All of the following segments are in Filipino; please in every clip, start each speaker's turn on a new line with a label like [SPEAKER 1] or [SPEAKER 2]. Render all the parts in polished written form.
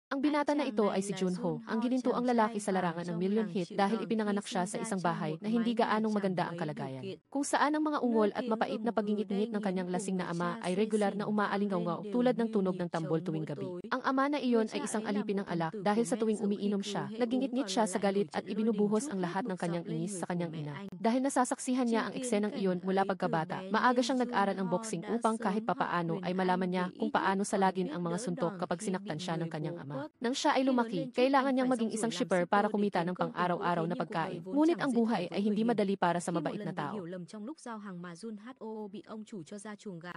[SPEAKER 1] Ang binata na ito ay si Junho, ang ginintuang lalaki sa larangan ng million hit dahil ipinanganak siya sa isang bahay na hindi gaanong maganda ang kalagayan. Kung saan ang mga ungol at mapait na pagingit-ngit ng kanyang lasing na ama ay regular na umaalingaw tulad ng tunog ng tambol tuwing gabi. Ang ama na iyon ay isang alipin ng alak dahil sa tuwing umiinom siya, nagingit-ngit siya sa galit at ibinubuhos ang lahat ng kanyang inis sa kanyang ina. Dahil nasasaksihan niya ang eksenang iyon mula pagkabata, maaga siyang nag-aral ng boxing upang kahit papaano ay malaman niya kung paano salagin ang mga suntok kapag sinaktan siya ng kanyang ama. Nang siya ay lumaki, kailangan niyang maging isang shipper para kumita ng pang-araw-araw na pagkain. Ngunit ang buhay ay hindi madali para sa mabait na tao.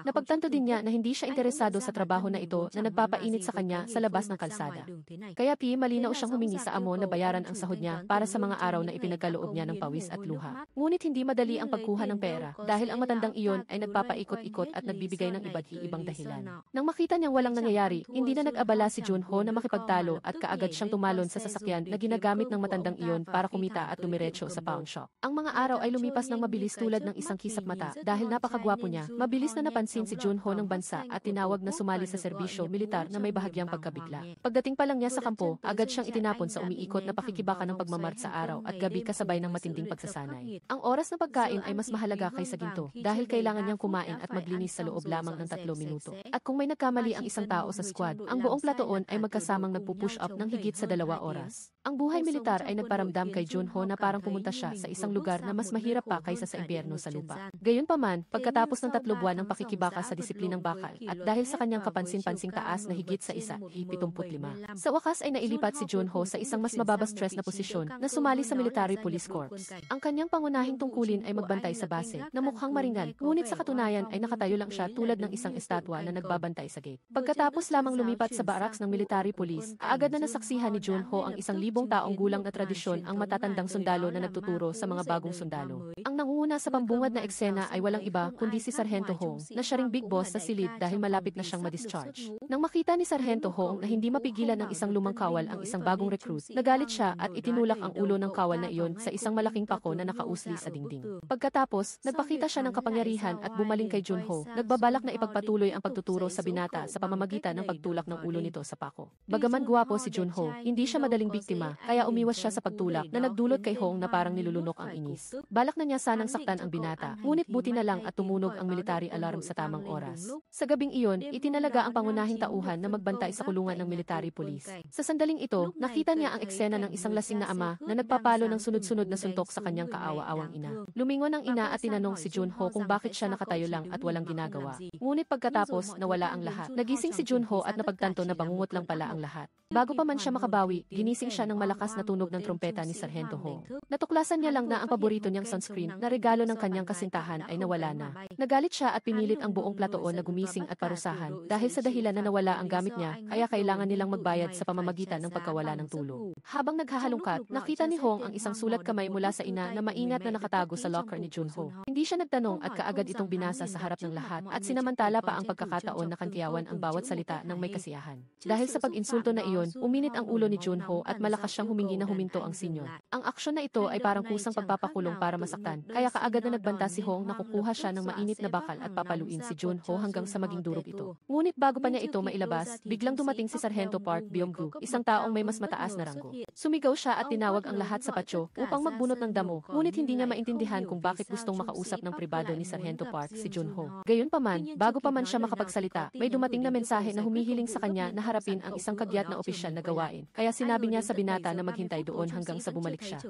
[SPEAKER 1] Napagtanto din niya na hindi siya interesado sa trabaho na ito na nagpapainit sa kanya sa labas ng kalsada. Kaya malinaw siyang humingi sa amo na bayaran ang sahod niya para sa mga araw na ipinagkaloob niya ng pawis at luha. Ngunit hindi madali ang pagkuha ng pera dahil ang matandang iyon ay nagpapaikot-ikot at nagbibigay ng iba't ibang dahilan. Nang makita niyang walang nangyayari, hindi na nag-abala si Junho na makipagtalo at kaagad siyang tumalon sa sasakyan na ginagamit ng matandang iyon para kumita at dumiretso sa pawn shop. Ang mga araw ay lumipas ng mabilis tulad ng isang kisap mata dahil napakagwapo niya. Mabilis na napansin si Junho ng bansa at tinawag na sumali sa serbisyo militar na may bahagyang pagkabigla. Pagdating pa lang niya sa kampo, agad siyang itinapon sa umiikot na pakikibaka ng pagmamart sa araw at gabi kasabay ng matinding pagsasanay. Ang oras ng pagkain ay mas mahalaga kaysa ginto dahil kailangan niyang kumain at maglinis sa loob lamang ng 3 minuto. At kung may nagkamali ang isang tao sa squad, ang buong platoon ay magkasamang nagpupush up ng higit sa 2 oras. Ang buhay militar ay nagparamdam kay Junho na parang pumunta siya sa isang lugar na mas mahirap pa kaysa sa impyerno sa lupa. Gayunpaman, pagkatapos ng 3 buwan ng pakikibaka sa disiplinang bakal at dahil sa kanyang kapansin-pansing taas na higit sa 75, sa wakas ay nailipat si Junho sa isang mas mababa stress na posisyon na sumali sa Military Police Corps. Ang kanyang pangunahing tungkulin ay magbantay sa base na mukhang maringan, ngunit sa katunayan ay nakatayo lang siya tulad ng isang estatwa na nagbabantay sa gate. Pagkatapos lamang lumipat sa barracks ng Military Police, agad na nasaksihan ni Junho ang 1,000 taong gulang na tradisyon ang matatandang sundalo na nagtuturo sa mga bagong sundalo. Ang nangunguna sa pambungad na eksena ay walang iba kundi si Sargento Hong, na siya ring big boss sa silid dahil malapit na siyang ma-discharge. Nang makita ni Sargento Hong na hindi mapigilan ng isang lumang kawal ang isang bagong recruit, nagalit siya at itinulak ang ulo ng kawal na iyon sa isang malaking pako na nakausli sa dingding. Pagkatapos, nagpakita siya ng kapangyarihan at bumaling kay Junho, nagbabalak na ipagpatuloy ang pagtuturo sa binata sa pamamagitan ng pagtulak ng ulo nito sa pako. Bagaman guwapo si Junho, hindi siya madaling biktima, kaya umiwas siya sa pagtulak na nagdulot kay Hong na parang nilulunok ang inis. Balak na niya sanang saktan ang binata, ngunit buti na lang at tumunog ang military alarm sa tamang oras. Sa gabing iyon, itinalaga ang pangunahing tauhan na magbantay sa kulungan ng military police. Sa sandaling ito, nakita niya ang eksena ng isang lasing na ama na nagpapalo ng sunod-sunod na suntok sa kanyang kaawa-awang ina. Lumingon ang ina at tinanong si Junho kung bakit siya nakatayo lang at walang ginagawa. Ngunit pagkatapos, nawala ang lahat. Nagising si Junho at napagtanto na bangungot lang pala ang lahat. Bago pa man siya makabawi, ginising siya ng malakas na tunog ng trompeta ni Sargento Hong. Natuklasan niya lang na ang paborito niyang sunscreen na regalo ng kanyang kasintahan ay nawala na. Nagalit siya at pinilit ang buong platoon na gumising at parusahan dahil sa dahilan na nawala ang gamit niya, kaya kailangan nilang magbayad sa pamamagitan ng pagkawala ng tulog. Habang naghahalungkat, nakita ni Hong ang isang sulat kamay mula sa ina na maingat na nakatago sa locker ni Junho. Hindi siya nagtanong at kaagad itong binasa sa harap ng lahat at sinamantala pa ang pagkakataon na kantiyawan ang bawat salita ng may kasiyahan. Dahil sa pag-insulto na iyon, uminit ang ulo ni Junho at malakas siyang humingi na huminto ang sinyo. Ang aksyon na ito ay parang kusang pagpapakulong para masaktan, kaya kaagad na nagbanta si Hong na kukuha siya ng mainit na bakal at papaluin si Junho hanggang sa maging durog ito. Ngunit bago pa niya ito mailabas, biglang dumating si Sargento Park Byung-gu, isang taong may mas mataas na ranggo. Sumigaw siya at tinawag ang lahat sa patio upang magbunot ng damo, ngunit hindi niya maintindihan kung bakit gustong makausap ng pribado ni Sargento Park si Junho. Gayunpaman, bago pa man siya makapagsalita, may dumating na mensahe na humihiling sa kanya na harapin ang isang kagyat na opisyal na gawain, kaya sinabi niya sa binata na maghintay doon hanggang sa bumalik siya.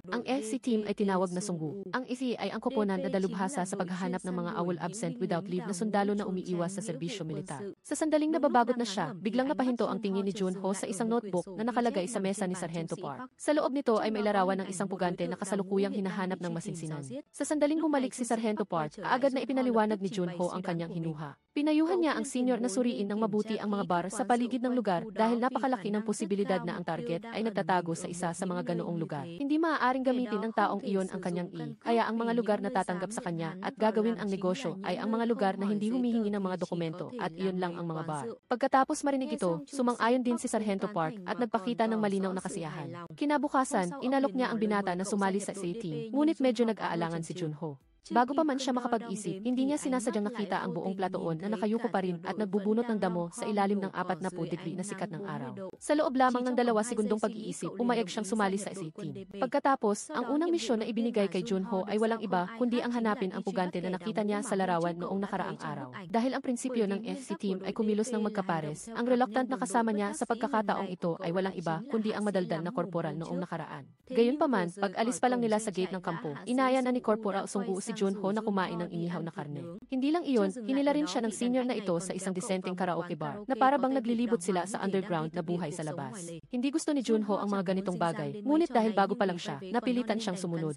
[SPEAKER 1] Ang SC team ay tinawag na sunggu. Ang SC ay ang koponan na dalubhasa sa paghahanap ng mga awol absent without leave na sundalo na umiiwas sa serbisyo militar. Sa sandaling nababagot na siya, biglang napahinto ang tingin ni Junho sa isang notebook na nakalagay sa mesa ni Sargento Park. Sa loob nito ay may larawan ng isang pugante na kasalukuyang hinahanap ng masinsinan. Sa sandaling bumalik si Sargento Park, agad na ipinaliwanag ni Junho ang kanyang hinuha. Pinayuhan niya ang senior na suriin ng mabuti ang mga bar sa paligid ng lugar dahil napakalaki ng posibilidad na ang target ay nagtatago sa isa sa mga ganoong lugar. Hindi maaaring gamitin ng taong iyon ang kanyang kaya ang mga lugar na tatanggap sa kanya at gagawin ang negosyo ay ang mga lugar na hindi humihingi ng mga dokumento at iyon lang ang mga bar. Pagkatapos marinig ito, sumang-ayon din si Sargento Park at nagpakita ng malinaw na kasiyahan. Kinabukasan, inalok niya ang binata na sumali sa team, ngunit medyo nag-aalangan si Junho. Bago pa man siya makapag-isip, hindi niya sinasadyang nakita ang buong platoon na nakayuko pa rin at nagbubunot ng damo sa ilalim ng 40 degree na sikat ng araw. Sa loob lamang ng 2 segundong pag-iisip, pumayag siyang sumali sa SEA team. Pagkatapos, ang unang misyon na ibinigay kay Junho ay walang iba kundi ang hanapin ang pugante na nakita niya sa larawan noong nakaraang araw. Dahil ang prinsipyo ng SEA team ay kumilos ng magkapares, ang reluctant na kasama niya sa pagkakataong ito ay walang iba kundi ang madaldal na korporal noong nakaraan. Gayunpaman, pag-alis pa lang nila sa gate ng kampo, inaya na ni Korporal Sunggu si Junho na kumain ng inihaw na karne. Hindi lang iyon, hinila rin siya ng senior na ito sa isang disenteng karaoke bar, na para bang naglilibot sila sa underground na buhay sa labas. Hindi gusto ni Junho ang mga ganitong bagay, ngunit dahil bago pa lang siya, napilitan siyang sumunod.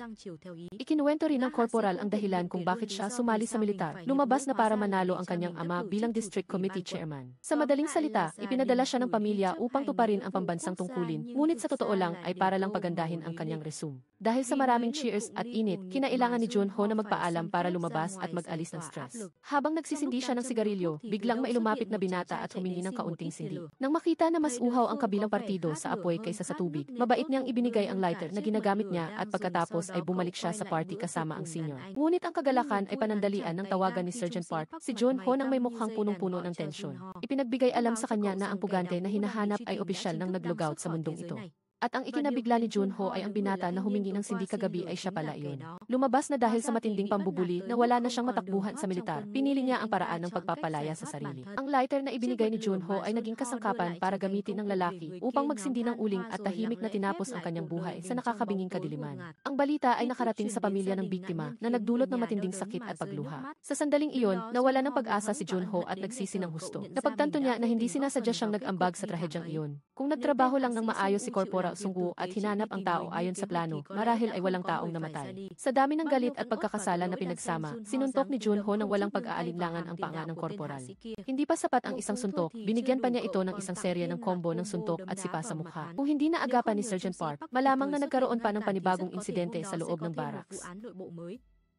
[SPEAKER 1] Ikinuwento rin ng korporal ang dahilan kung bakit siya sumali sa militar. Lumabas na para manalo ang kanyang ama bilang district committee chairman. Sa madaling salita, ipinadala siya ng pamilya upang tuparin ang pambansang tungkulin, ngunit sa totoo lang ay para lang pagandahin ang kanyang resume. Dahil sa maraming cheers at init, kinailangan ni Junho na magpaalam para lumabas at mag-alis ng stress. Habang nagsisindi siya ng sigarilyo, biglang may lumapit na binata at humingi ng kaunting sindi. Nang makita na mas uhaw ang kabilang partido sa apoy kaysa sa tubig, mabait niyang ibinigay ang lighter na ginagamit niya at pagkatapos ay bumalik siya sa party kasama ang senior. Ngunit ang kagalakan ay panandalian ng tawagan ni Sergeant Park, si Junho nang may mukhang punong-puno ng tensyon. Ipinagbigay alam sa kanya na ang pugante na hinahanap ay opisyal ng naglogout sa mundong ito. At ang ikinabigla ni Junho ay ang binata na humingi ng sindi kagabi ay siya pala iyon. Lumabas na dahil sa matinding pambubuli na wala na siyang matakbuhan sa militar, pinili niya ang paraan ng pagpapalaya sa sarili. Ang lighter na ibinigay ni Junho ay naging kasangkapan para gamitin ng lalaki upang magsindi ng uling at tahimik na tinapos ang kanyang buhay sa nakakabinging kadiliman. Ang balita ay nakarating sa pamilya ng biktima na nagdulot ng matinding sakit at pagluha. Sa sandaling iyon, nawala ng pag-asa si Junho at nagsisi ng husto. Napagtanto niya na hindi sinasadya siyang nag-ambag sa trahedyang iyon. Kung nagtrabaho lang ng maayos si Korporal Sunggu at hinanap ang tao ayon sa plano, marahil ay walang taong namatay. Sa dami ng galit at pagkakasala na pinagsama, sinuntok ni Junho ng walang pag-aalinlangan ang panga ng korporal. Hindi pa sapat ang isang suntok, binigyan pa niya ito ng isang serye ng combo ng suntok at sipa sa mukha. Kung hindi na agapan ni Sergeant Park, malamang na nagkaroon pa ng panibagong insidente sa loob ng barracks.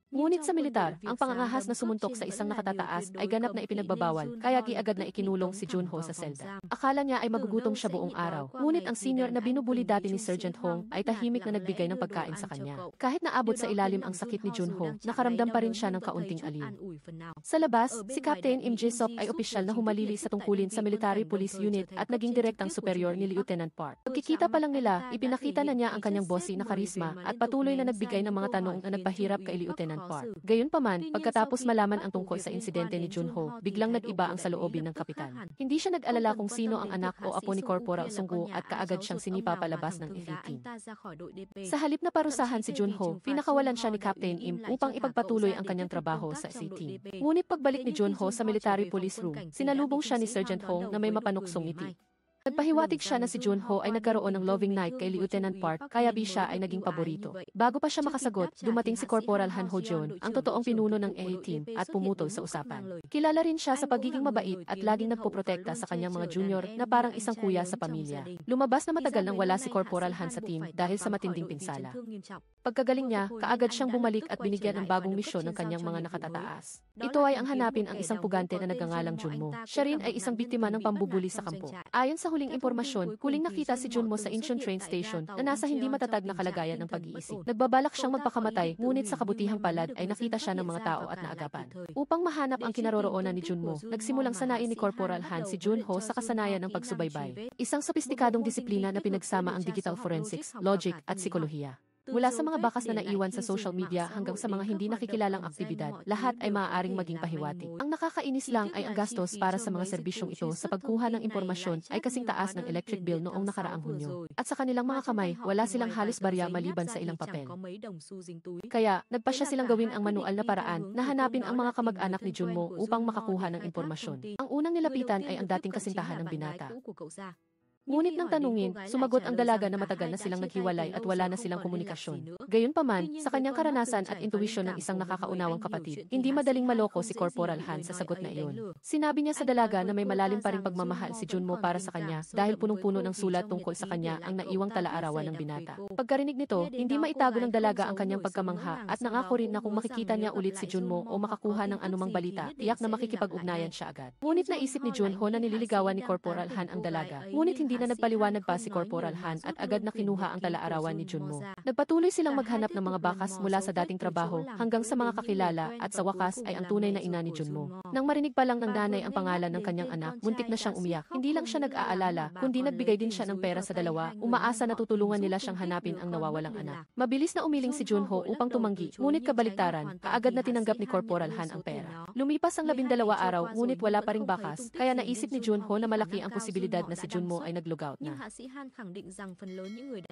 [SPEAKER 1] Ngunit sa militar, ang pangangahas na sumuntok sa isang nakatataas ay ganap na ipinagbabawal, kaya agad na ikinulong si Junho sa selda. Akala niya ay magugutom siya buong araw, ngunit ang senior na binubuli dati ni Sergeant Hong ay tahimik na nagbigay ng pagkain sa kanya. Kahit naabot sa ilalim ang sakit ni Junho, nakaramdam pa rin siya ng kaunting alin. Sa labas, si Captain Im Jisop ay opisyal na humalili sa tungkulin sa Military Police Unit at naging direktang superior ni Lieutenant Park. Pagkikita pa lang nila, ipinakita na niya ang kanyang bossy na karisma at patuloy na nagbigay ng mga tanong na nagpahirap kay Lieutenant Park. Gayunpaman, pagkatapos malaman ang tungkol sa insidente ni Junho, biglang nag-iba ang saloobin ng kapitan. Hindi siya nag-alala kung sino ang anak o apo ni Korporal Sunggu at kaagad siyang sinipa palabas ng FA team. Sa halip na parusahan si Junho, pinakawalan siya ni Captain Im upang ipagpatuloy ang kanyang trabaho sa FA team. Ngunit pagbalik ni Junho sa Military Police Room, sinalubong siya ni Sergeant Hong na may mapanuksong ngiti. Nagpahiwatig siya na si Junho ay nagkaroon ng loving night kay Lieutenant Park, kaya siya ay naging paborito. Bago pa siya makasagot, dumating si Corporal Han Ho Jeon, ang totoong pinuno ng FA team, at pumutol sa usapan. Kilala rin siya sa pagiging mabait at laging nagpoprotekta sa kanyang mga junior na parang isang kuya sa pamilya. Lumabas na matagal nang wala si Corporal Han sa team dahil sa matinding pinsala. Pagkagaling niya, kaagad siyang bumalik at binigyan ng bagong misyon ng kanyang mga nakatataas. Ito ay ang hanapin ang isang pugante na nagngangalang Junmo. Siya rin ay isang biktima ng pambubuli sa kampo. Ayon sa huling impormasyon, huling nakita si Junmo sa Incheon train station na nasa hindi matatag na kalagayan ng pag-iisip. Nagbabalak siyang magpakamatay, ngunit sa kabutihang palad ay nakita siya ng mga tao at naagapan. Upang mahanap ang kinaroroonan ni Junmo, nagsimulang sanain ni Corporal Han si Junho sa kasanayan ng pagsubaybay. Isang sopistikadong disiplina na pinagsama ang digital forensics, logic at psikolohiya. Mula sa mga bakas na naiwan sa social media hanggang sa mga hindi nakikilalang aktibidad, lahat ay maaaring maging pahiwatig. Ang nakakainis lang ay ang gastos para sa mga serbisyong ito sa pagkuha ng impormasyon ay kasing taas ng electric bill noong nakaraang Hunyo. At sa kanilang mga kamay, wala silang halos barya maliban sa ilang papel. Kaya, nagpasya silang gawin ang manual na paraan na hanapin ang mga kamag-anak ni Junmo upang makakuha ng impormasyon. Ang unang nilapitan ay ang dating kasintahan ng binata. Ngunit nang tanungin, sumagot ang dalaga na matagal na silang naghiwalay at wala na silang komunikasyon. Gayunpaman, sa kanyang karanasan at intuwisyon ng isang nakakaunawang kapatid, hindi madaling maloko si Corporal Han sa sagot na iyon. Sinabi niya sa dalaga na may malalim pa ring pagmamahal si Junmo para sa kanya dahil punong-puno ng sulat tungkol sa kanya ang naiwang talaarawan ng binata. Pagkarinig nito, hindi maitago ng dalaga ang kanyang pagkamangha at nangako rin na kung makikita niya ulit si Junmo o makakuha ng anumang balita, tiyak na makikipag-ugnayan siya agad. Ngunit naisip ni Junho na nililigawan ni Corporal Han ang dalaga. Ngunit hindi hindi na nagpaliwanag pa si Corporal Han at agad na kinuha ang talaarawan ni Junmo. Nagpatuloy silang maghanap ng mga bakas mula sa dating trabaho hanggang sa mga kakilala at sa wakas ay ang tunay na ina ni Junmo. Nang marinig pa lang ng nanay ang pangalan ng kanyang anak, muntik na siyang umiyak. Hindi lang siya nag-aalala, kundi nagbigay din siya ng pera sa dalawa, umaasa na tutulungan nila siyang hanapin ang nawawalang anak. Mabilis na umiling si Junho upang tumanggi, ngunit kabaliktaran, kaagad na tinanggap ni Corporal Han ang pera. Lumipas ang 12 araw, ngunit wala pa ring bakas, kaya naisip ni Junho na malaki ang posibilidad na si Junmo ay nag-logout na.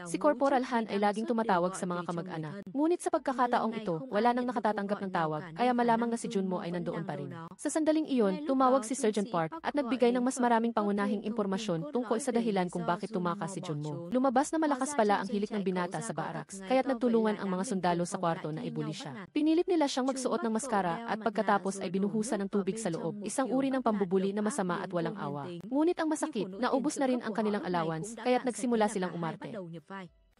[SPEAKER 1] Si Corporal Han ay laging tumatawag sa mga kamag-anak. Ngunit sa pagkakataong ito, wala nang nakatatanggap ng tawag, kaya malamang na si Junmo ay nandoon pa rin. Sa sandaling iyon, tumawag si Sergeant Park at nagbigay ng mas maraming pangunahing impormasyon tungkol sa dahilan kung bakit tumakas si Junmo. Lumabas na malakas pala ang hilik ng binata sa barracks, kaya't nagtulungan ang mga sundalo sa kwarto na ibuli siya. Pinilit nila siyang magsuot ng maskara at pagkatapos ay binuhusan ng tubig sa loob, isang uri ng pambubuli na masama at walang awa. Ngunit ang masakit, naubos na rin ang kanilang allowance, kaya't nagsimula silang umarte.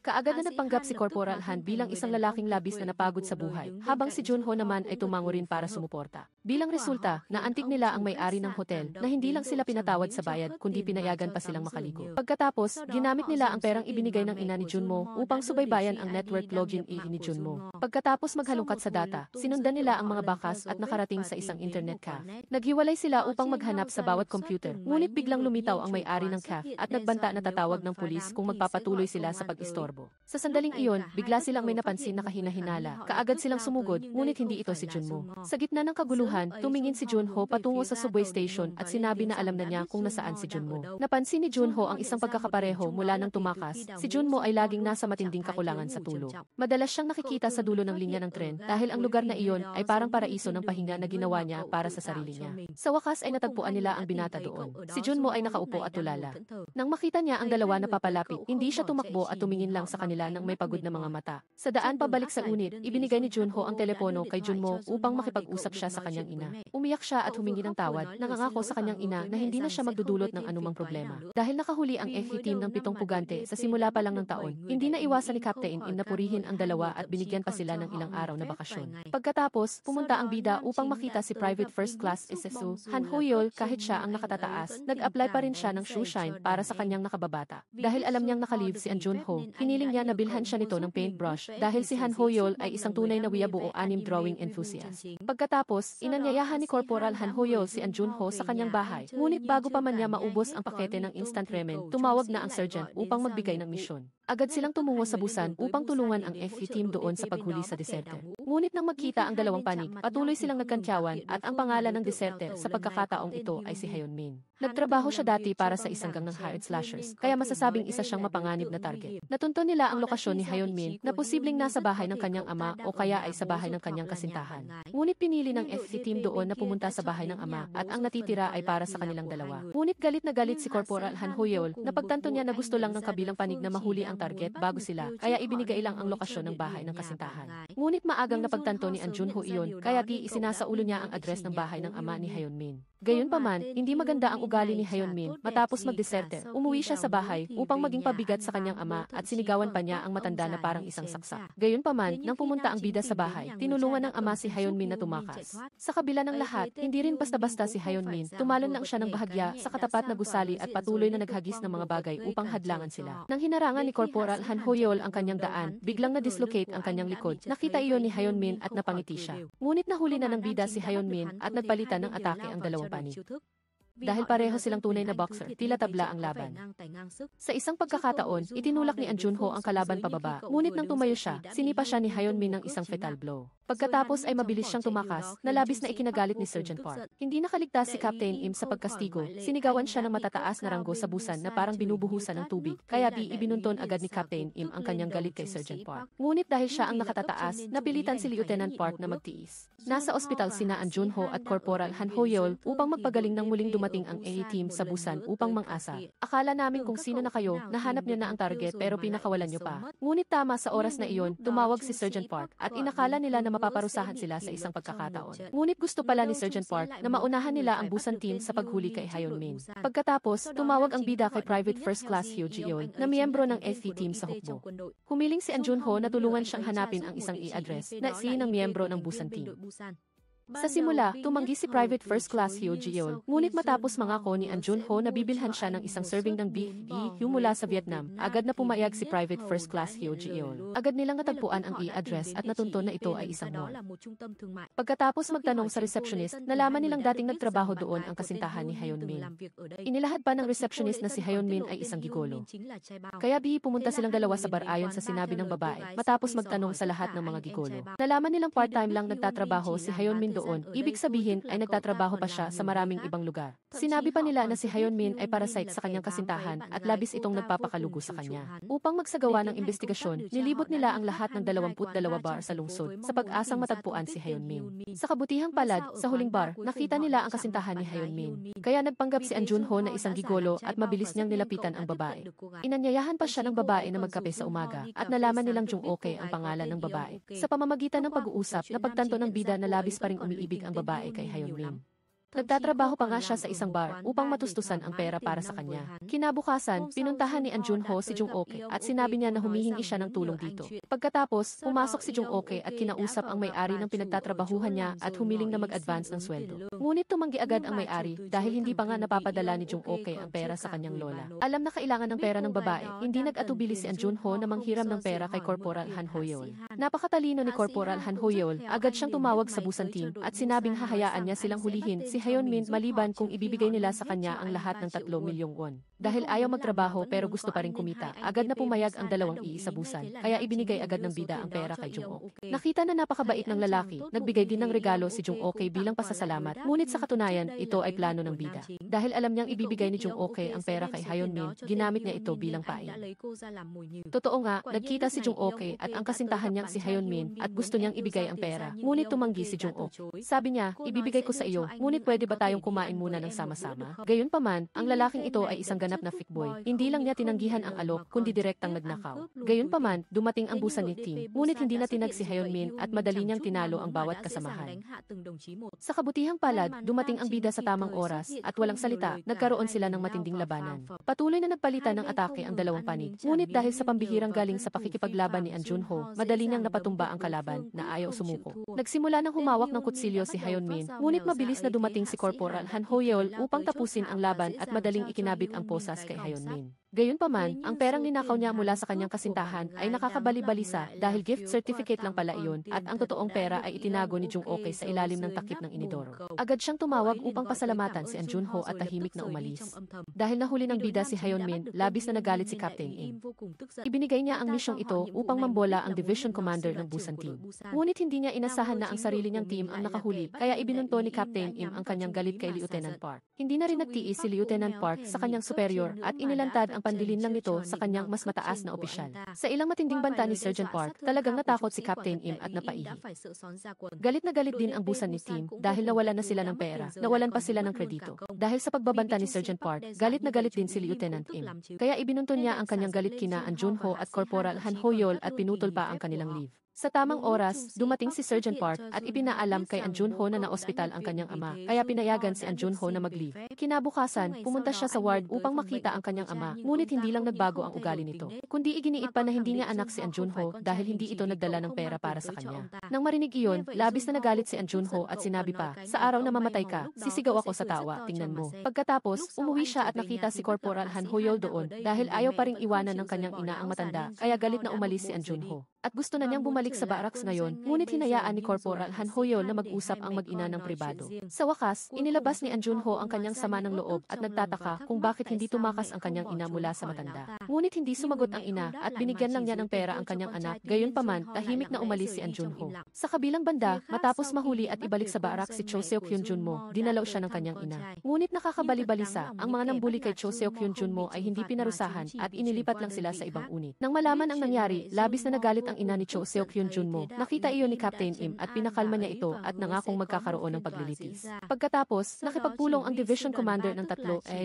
[SPEAKER 1] Kaagad na nagpanggap si Corporal Han bilang isang lalaking labis na napagod sa buhay, habang si Junho naman ay tumango rin para sumuporta. Bilang resulta, naantig nila ang may-ari ng hotel na hindi lang sila pinatawad sa bayad kundi pinayagan pa silang makaligo. Pagkatapos, ginamit nila ang perang ibinigay ng ina ni Junmo upang subaybayan ang network login ni Junmo. Pagkatapos maghalungkat sa data, sinundan nila ang mga bakas at nakarating sa isang internet cafe. Naghiwalay sila upang maghanap sa bawat computer, ngunit biglang lumitaw ang may-ari ng cafe at nagbanta na tatawag ng pulis kung magpapatuloy sila sa pag-istorbo. Sa sandaling iyon, bigla silang may napansin na kahina-hinala. Kaagad silang sumugod, ngunit hindi ito si Junmo. Sa gitna ng kaguluhan, tumingin si Junho patungo sa subway station at sinabi na alam na niya kung nasaan si Junmo. Napansin ni Junho ang isang pagkakapareho mula nang tumakas. Si Junmo ay laging nasa matinding kakulangan sa tulog. Madalas siyang nakikita sa dulo ng linya ng tren dahil ang lugar na iyon ay parang paraiso ng pahinga na ginawa niya para sa sarili niya. Sa wakas ay natagpuan nila ang binata doon. Si Junmo ay nakaupo at tulala. Nang makita niya ang dalawa na papalapit, hindi siya tumakbo at tumingin lang sa kanila ng may pagod na mga mata. Sa daan pabalik sa unit, ibinigay ni Junho ang telepono kay Junmo upang makipag-usap siya sa kanyang ina. Umiyak siya at humingi ng tawad, nangangako sa kanyang ina na hindi na siya magdudulot ng anumang problema. Dahil nakahuli ang FE team ng 7 pugante sa simula pa lang ng taon, hindi na iwasan ni Captain Im na purihin ang dalawa at binigyan pa sila ng ilang araw na bakasyon. Pagkatapos, pumunta ang bida upang makita si Private First Class SSU Han Hoyol. Kahit siya ang nakatataas, nag-apply pa rin siya ng shoeshine para sa kanyang nakababata. Dahil alam niyang nakalive si An Junho, hiniling niya na bilhan siya nito ng paintbrush dahil si Han Hoyol ay isang tunay na weeaboo anim drawing enthusiast. Pagkatapos, inanyayahan ni Corporal Han Hoyol si An Junho sa kanyang bahay. Ngunit bago pa man niya maubos ang pakete ng instant ramen, tumawag na ang sergeant upang magbigay ng misyon. Agad silang tumungo sa Busan upang tulungan ang FE team doon sa paghuli sa deserter. Ngunit nang magkita ang dalawang panig, patuloy silang nagkantyawan at ang pangalan ng deserter sa pagkakataong ito ay si Hayon Min. Nagtrabaho siya dati para sa isang gang ng hired slashers, kaya masasabing isa siyang mapanganib na target. Natunto nila ang lokasyon ni Hayon Min na posibleng nasa bahay ng kanyang ama o kaya ay sa bahay ng kanyang kasintahan. Ngunit pinili ng FE team doon na pumunta sa bahay ng ama at ang natitira ay para sa kanilang dalawa. Ngunit galit na galit si Corporal Han Hoyol na pagtanto niya na gusto lang ng kabilang panig na mahuli ang target bago sila, kaya ibinigay lang ang lokasyon ng bahay ng kasintahan. Ngunit maagang napagtanto ni An Junho iyon, kaya di isinasaulo niya ang address ng bahay ng ama ni Hayon Min. Gayunpaman, hindi maganda ang ugali ni Hayon Min. Matapos magdeserter, umuwi siya sa bahay upang maging pabigat sa kanyang ama at sinigawan pa niya ang matanda na parang isang saksak. Gayunpaman, nang pumunta ang bida sa bahay, tinulungan ng ama si Hayon Min na tumakas. Sa kabila ng lahat, hindi rin basta-basta si Hayon Min. Tumalon lang siya ng bahagya sa katapat na gusali at patuloy na naghagis ng mga bagay upang hadlangan sila. Nang hinarangan ni Corporal Han Hoyol ang kanyang daan, biglang na-dislocate ang kanyang likod. Nakita iyon ni Hayon Min at napangiti siya. Ngunit nahuli na ng bida si Hayon Min at nagpalitan ng atake ang dalawang panig. Dahil pareho silang tunay na boxer, tila tabla ang laban. Sa isang pagkakataon, itinulak ni An Junho ang kalaban pababa, ngunit nang tumayo siya, sinipa siya ni Hayon Min ng isang fatal blow. Pagkatapos ay mabilis siyang tumakas, na labis na ikinagalit ni Sergeant Park. Hindi nakaligtas si Captain Im sa pagkastigo, sinigawan siya ng matataas na ranggo sa busan na parang binubuhusan ng tubig, kaya ibinunton agad ni Captain Im ang kanyang galit kay Sergeant Park. Ngunit dahil siya ang nakatataas, napilitan si Lieutenant Park na magtiis. Nasa ospital sina An Junho at Corporal Han Hoyol upang magpagaling ng muling dumating ang A-team sa Busan upang mangasa. Akala namin kung sino na kayo, nahanap niyo na ang target pero pinakawalan niyo pa. Ngunit tama sa oras na iyon, tumawag si Sergeant Park at inakala nila na mapaparusahan sila sa isang pagkakataon. Ngunit gusto pala ni Sergeant Park na maunahan nila ang Busan team sa paghuli kay Hayon Min. Pagkatapos, tumawag ang bida kay Private First Class Hyo Ji-yeol na miyembro ng FE team sa hukbo. Humiling si An Junho na tulungan siyang hanapin ang isang e-address na ng miyembro ng Busan team. Sa simula, tumanggi si Private First Class Hyo Ji-yeol, ngunit matapos mangako ni An Jun-ho na bibilhan siya ng isang serving ng beef Hyo mula sa Vietnam, agad na pumayag si Private First Class Hyo Ji-yeol. Agad nilang natagpuan ang e-address at natunto na ito ay isang mall. Pagkatapos magtanong sa receptionist, nalaman nilang dating nagtrabaho doon ang kasintahan ni Haeun Min. Inilahad pa ng receptionist na si Haeun Min ay isang gigolo. Kaya pumunta silang dalawa sa bar ayon sa sinabi ng babae, matapos magtanong sa lahat ng mga gigolo. Nalaman nilang part-time lang nagtatrabaho si Haeun Min doon, ibig sabihin ay nagtatrabaho pa siya sa maraming ibang lugar. Sinabi pa nila na si Haeun Min ay parasite sa kanyang kasintahan at labis itong nagpapakalugo sa kanya. Upang magsagawa ng investigasyon, nilibot nila ang lahat ng 22 bar sa lungsod sa pag-asang matagpuan si Haeun Min. Sa kabutihang palad, sa huling bar, nakita nila ang kasintahan ni Haeun Min. Kaya nagpanggap si An Jun-ho na isang gigolo at mabilis niyang nilapitan ang babae. Inanyayahan pa siya ng babae na magkape sa umaga at nalaman nilang Jung Okay ang pangalan ng babae. Sa pamamagitan ng pag-uusap, napagtanto ng bida na labis pa ring umiibig ang babae kay Haeun Min. Nagtatrabaho pa nga siya sa isang bar upang matustusan ang pera para sa kanya. Kinabukasan, pinuntahan ni An Jun-ho si Jung Okay at sinabi niya na humihingi siya ng tulong dito. Pagkatapos, pumasok si Jung Okay at kinausap ang may-ari ng pinagtatrabahuhan niya at humiling na mag-advance ng sweldo. Ngunit tumanggi agad ang may-ari dahil hindi pa nga napapadala ni Jung Okay ang pera sa kanyang lola. Alam na kailangan ng pera ng babae, hindi nag-atubili si An Jun-ho na manghiram ng pera kay Corporal Han Ho-yeol. Napakatalino ni Corporal Han Ho-yeol, agad siyang tumawag sa Busan team at sinabing hahayaan niya silang hulihin si Haeun Min maliban kung ibibigay nila sa kanya ang lahat ng 3 milyong won. Dahil ayaw magtrabaho pero gusto pa rin kumita, agad na pumayag ang dalawang iisabusan, kaya ibinigay agad ng bida ang pera kay Jung Okay. Nakita na napakabait ng lalaki, nagbigay din ng regalo si Jung Okay bilang pasasalamat, ngunit sa katunayan, ito ay plano ng bida. Dahil alam niyang ibibigay ni Jung Okay ang pera kay Haeun Min, ginamit niya ito bilang pain. Totoo nga, nagkita si Jung Okay at ang kasintahan niyang si Haeun Min at gusto niyang ibigay ang pera, ngunit tumanggi si Jung Okay. Sabi niya, ibibigay ko sa iyo, ngunit pwede ba tayong kumain muna ng sama-sama? Gayunpaman, ang lalaking ito ay isang ganap na fuckboy. Hindi lang niya tinanggihan ang alok, kundi direktang nagnakaw. Gayunpaman, dumating ang Busan ni team, ngunit hindi na tinag si Haeun Min at madali niyang tinalo ang bawat kasamahan. Sa kabutihang palad, dumating ang bida sa tamang oras at walang salita, nagkaroon sila ng matinding labanan. Patuloy na nagpalitan ng atake ang dalawang panig, ngunit dahil sa pambihirang galing sa pakikipaglaban ni An Jun-ho, madali niyang napatumba ang kalaban na ayaw sumuko. Nagsimula ng humawak ng kutsilyo si Haeun Min, ngunit mabilis na dumating si Corporal Han Ho-yeol upang tapusin ang laban at madaling ikinabit ang posas kay Haeun Min. Gayunpaman, ang perang ninakaw niya mula sa kanyang kasintahan ay nakakabali-balisa dahil gift certificate lang pala iyon at ang totoong pera ay itinago ni Jung Okay sa ilalim ng takip ng inidoro. Agad siyang tumawag upang pasalamatan si An Jun-ho at tahimik na umalis. Dahil nahuli ng bida si Haeun Min, labis na nagalit si Captain Im. Ibinigay niya ang misyong ito upang mambola ang Division Commander ng Busan Team. Ngunit hindi niya inasahan na ang sarili niyang team ang nakahuli, kaya ibinunto ni Captain Im ang kanyang galit kay Lieutenant Park. Hindi na rin nagtiis si Lieutenant Park sa kanyang superior at inilantad ang pandilin lang nito sa kanyang mas mataas na opisyal. Sa ilang matinding banta ni Sergeant Park, talagang natakot si Captain Im at napaihi. Galit na galit din ang Busan ni team dahil nawalan na sila ng pera, nawalan pa sila ng kredito. Dahil sa pagbabanta ni Sergeant Park, galit na galit din si Lieutenant Im. Kaya ibinunto niya ang kanyang galit kina An Jun-ho at Corporal Han Ho-yeol at pinutol pa ang kanilang leave. Sa tamang oras, dumating si Sergeant Park at ipinaalam kay An Jun-ho na naospital ang kanyang ama, kaya pinayagan si An Jun-ho na mag-leave. Kinabukasan, pumunta siya sa ward upang makita ang kanyang ama, ngunit hindi lang nagbago ang ugali nito, kundi iginiit pa na hindi niya anak si An Jun-ho dahil hindi ito nagdala ng pera para sa kanya. Nang marinig iyon, labis na nagalit si An Jun-ho at sinabi pa, sa araw na mamatay ka, sisigaw ako sa tawa, tingnan mo. Pagkatapos, umuwi siya at nakita si Corporal Han Ho-yeol doon dahil ayaw pa ring iwanan ng kanyang ina ang matanda, kaya galit na umalis si An Jun-ho. At gusto na niyang bumalik sa barracks ngayon, ngunit hinayaan ni Corporal Han Ho-yeol na mag-usap ang mag-ina ng pribado. Sa wakas, inilabas ni An Jun-ho ang kanyang sama ng loob at nagtataka kung bakit hindi tumakas ang kanyang ina mula sa matanda. Ngunit hindi sumagot ang ina at binigyan lang niya ng pera ang kanyang anak, gayunpaman, tahimik na umalis si An Jun-ho. Sa kabilang banda, matapos mahuli at ibalik sa barracks si Cho Seok-hyun Junmo, dinalaw siya ng kanyang ina. Ngunit nakakabali-balisa, ang mga nambuli kay Cho Seok-hyun Junmo ay hindi pinarusahan at inilipat lang sila sa ibang unit. Nang malaman ang nangyari, labis na nagalit ang ina ni Cho Seok-hyun Junmo. Nakita iyon ni Captain Im at pinakalma niya ito at nangakong magkakaroon ng paglilitis. Pagkatapos, nakipagpulong ang Division Commander ng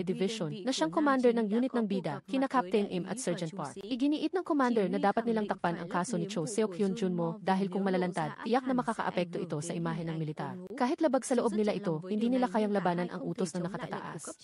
[SPEAKER 1] Division na siyang commander ng unit ng bida, kina Captain Im at Sergeant Park. Iginiit ng commander na dapat nilang takpan ang kaso ni Cho Seok-hyun Junmo dahil kung malalantad, tiyak na makakaapekto ito sa imahe ng militar. Kahit labag sa loob nila ito, hindi nila kayang labanan ang utos ng nakatataas.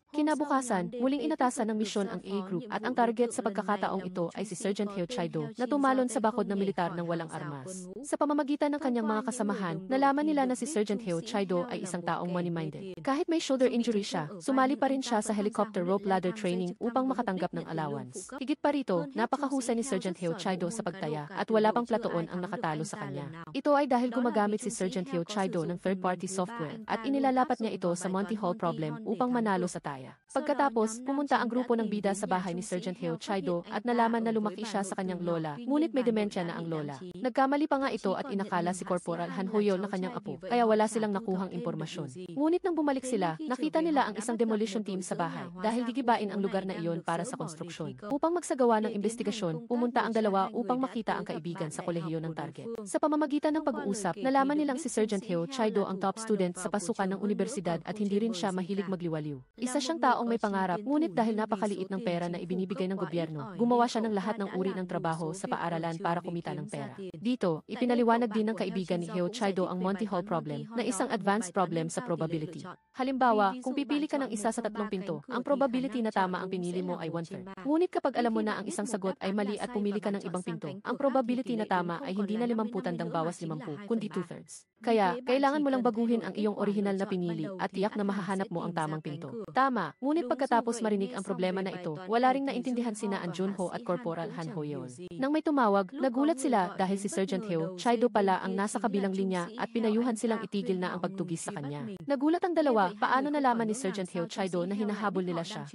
[SPEAKER 1] Kinabukasan, muling inatasan ng misyon ang A Group at ang target sa pagkakataong ito ay si Sergeant Heo Chaido na tumalon sa bakod ng militar ng walang armas. Sa pamamagitan ng kanyang mga kasamahan, nalaman nila na si Sergeant Heo Chaido ay isang taong money-minded. Kahit may shoulder injury siya, sumali pa rin siya sa helicopter rope ladder training upang makatanggap ng allowance. Higit pa rito, napakahusay ni Sergeant Heo Chaido sa pagtaya at wala pang platoon ang nakatalo sa kanya. Ito ay dahil gumagamit si Sergeant Heo Chaido ng third-party software at inilalapat niya ito sa Monty Hall problem upang manalo sa taya. Pagkatapos, pumunta ang grupo ng bida sa bahay ni Sergeant Heo Chaido at nalaman na lumaki siya sa kanyang lola, ngunit may demensya na ang lola. Nagkamali pa nga ito at inakala si Corporal Han Hoyol na kanyang apo, kaya wala silang nakuhang impormasyon. Ngunit nang bumalik sila, nakita nila ang isang demolition team sa bahay dahil gigibain ang lugar na iyon para sa konstruksyon. Upang magsagawa ng investigasyon, pumunta ang dalawa upang makita ang kaibigan sa kolehiyo ng target. Sa pamamagitan ng pag-uusap, nalaman nilang si Sergeant Heo Chaido ang top student sa pasukan ng universidad at hindi rin siya mahilig magliwaliw. Isa siyang taong may pangarap, ngunit dahil napakaliit ng pera na ibinibigay ng gobyerno, gumawa siya ng lahat ng uri ng trabaho sa paaralan para kumita ng pera. Dito, ipinaliwanag din ng kaibigan ni Heo Chaido ang Monty Hall problem na isang advanced problem sa probability. Halimbawa, kung pipili ka ng isa sa tatlong pinto, ang probability na tama ang pinili mo ay 1/3. Ngunit kapag alam mo na ang isang sagot ay mali at pumili ka ng ibang pinto, ang probability na tama ay hindi na 50 kundi 2/3. Kaya, kailangan mo lang baguhin ang iyong orihinal na pinili at tiyak na mahahanap mo ang tamang pinto. Tama, ngunit pagkatapos marinig ang problema na ito, wala ring naintindihan sina An Junho at Corporal Han Hoyol. Nang may tumawag, nagulat sila dahil si Sergeant Heo Chaido pala ang nasa kabilang linya at pinayuhan silang itigil na ang pagtugis sa kanya. Nagulat ang dalawa, paano nalaman ni Sergeant Heo Chaido na hinahabol nila siya.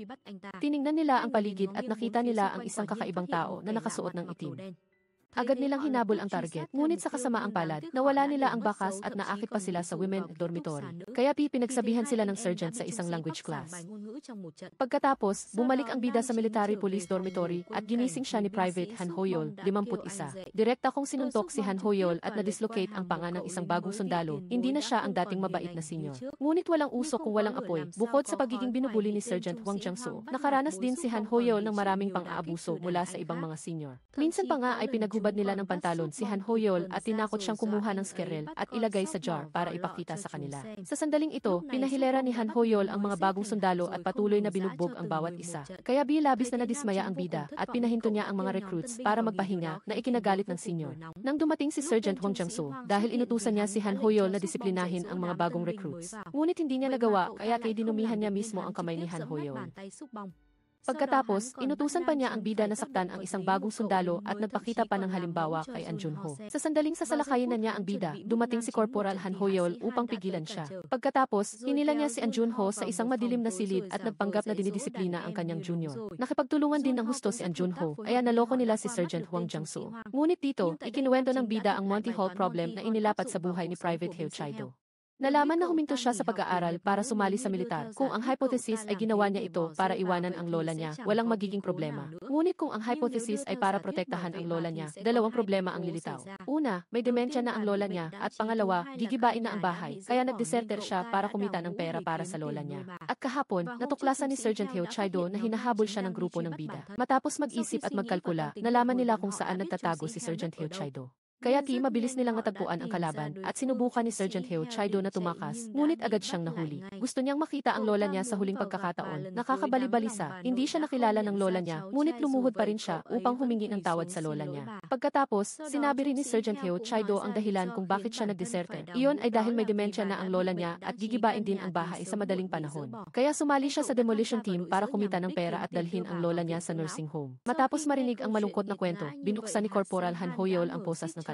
[SPEAKER 1] Tiningnan nila ang paligid at nakita nila ang isang kakaibang tao na nakasuot ng itim. Agad nilang hinabol ang target, ngunit sa kasamaang palad, nawala nila ang bakas at naakit pa sila sa women dormitory. Kaya pinagsabihan sila ng sergeant sa isang language class. Pagkatapos, bumalik ang bida sa military police dormitory at ginising siya ni Private Han Hoyol, 51. Direkta kong sinuntok si Han Hoyol at na-dislocate ang panga ng isang bagong sundalo, hindi na siya ang dating mabait na senyor. Ngunit walang usok kung walang apoy, bukod sa pagiging binubuli ni Sergeant Wang Jiangsu, nakaranas din si Han Hoyol ng maraming pang-aabuso mula sa ibang mga senyor. Minsan pa nga ay pinaghubad nila ng pantalon si Han Hoyol at tinakot siyang kumuha ng skerel at ilagay sa jar para ipakita sa kanila. Sa sandaling ito, pinahilera ni Han Hoyol ang mga bagong sundalo at patuloy na binugbog ang bawat isa. Kaya labis na nadismaya ang bida at pinahinto niya ang mga recruits para magpahinga na ikinagalit ng senyor. Nang dumating si Sergeant Wang Jiangsu, dahil inutusan niya si Han Hoyol na disiplinahin ang mga bagong recruits. Ngunit hindi niya nagawa kaya kay dinumihan niya mismo ang kamay ni Han Hoyol. Pagkatapos, inutusan pa niya ang bida na saktan ang isang bagong sundalo at nagpakita pa ng halimbawa kay An Junho. Sa sandaling sasalakayin na niya ang bida, dumating si Corporal Han Hoyol upang pigilan siya. Pagkatapos, hinila niya si An Junho sa isang madilim na silid at nagpanggap na dinidisiplina ang kanyang junior. Nakipagtulungan din ng husto si An Junho, kaya naloko nila si Sergeant Wang Jiangsu. Ngunit dito, ikinuwento ng bida ang Monty Hall problem na inilapat sa buhay ni Private Heo Chaido. Nalaman na huminto siya sa pag-aaral para sumali sa militar. Kung ang hypothesis ay ginawa niya ito para iwanan ang lola niya, walang magiging problema. Ngunit kung ang hypothesis ay para protektahan ang lola niya, dalawang problema ang lilitaw. Una, may demensya na ang lola niya, at pangalawa, gigibain na ang bahay, kaya nagdeserter siya para kumita ng pera para sa lola niya. At kahapon, natuklasan ni Sergeant Heo Chaido na hinahabol siya ng grupo ng bida. Matapos mag-isip at magkalkula, nalaman nila kung saan nagtatago si Sergeant Heo Chaido. Kaya mabilis nilang natagpuan ang kalaban at sinubukan ni Sergeant Heo Chaido na tumakas, ngunit agad siyang nahuli. Gusto niyang makita ang lola niya sa huling pagkakataon. Nakakabali-balisa, hindi siya nakilala ng lola niya, ngunit lumuhod pa rin siya upang humingi ng tawad sa lola niya. Pagkatapos, sinabi rin ni Sergeant Heo Chaido ang dahilan kung bakit siya nagdeserter. Iyon ay dahil may demensya na ang lola niya at gigibain din ang bahay sa madaling panahon. Kaya sumali siya sa demolition team para kumita ng pera at dalhin ang lola niya sa nursing home. Matapos marinig ang malungkot na kwento, binuksan ni Corporal Han Hoyol ang posas ng kalaban.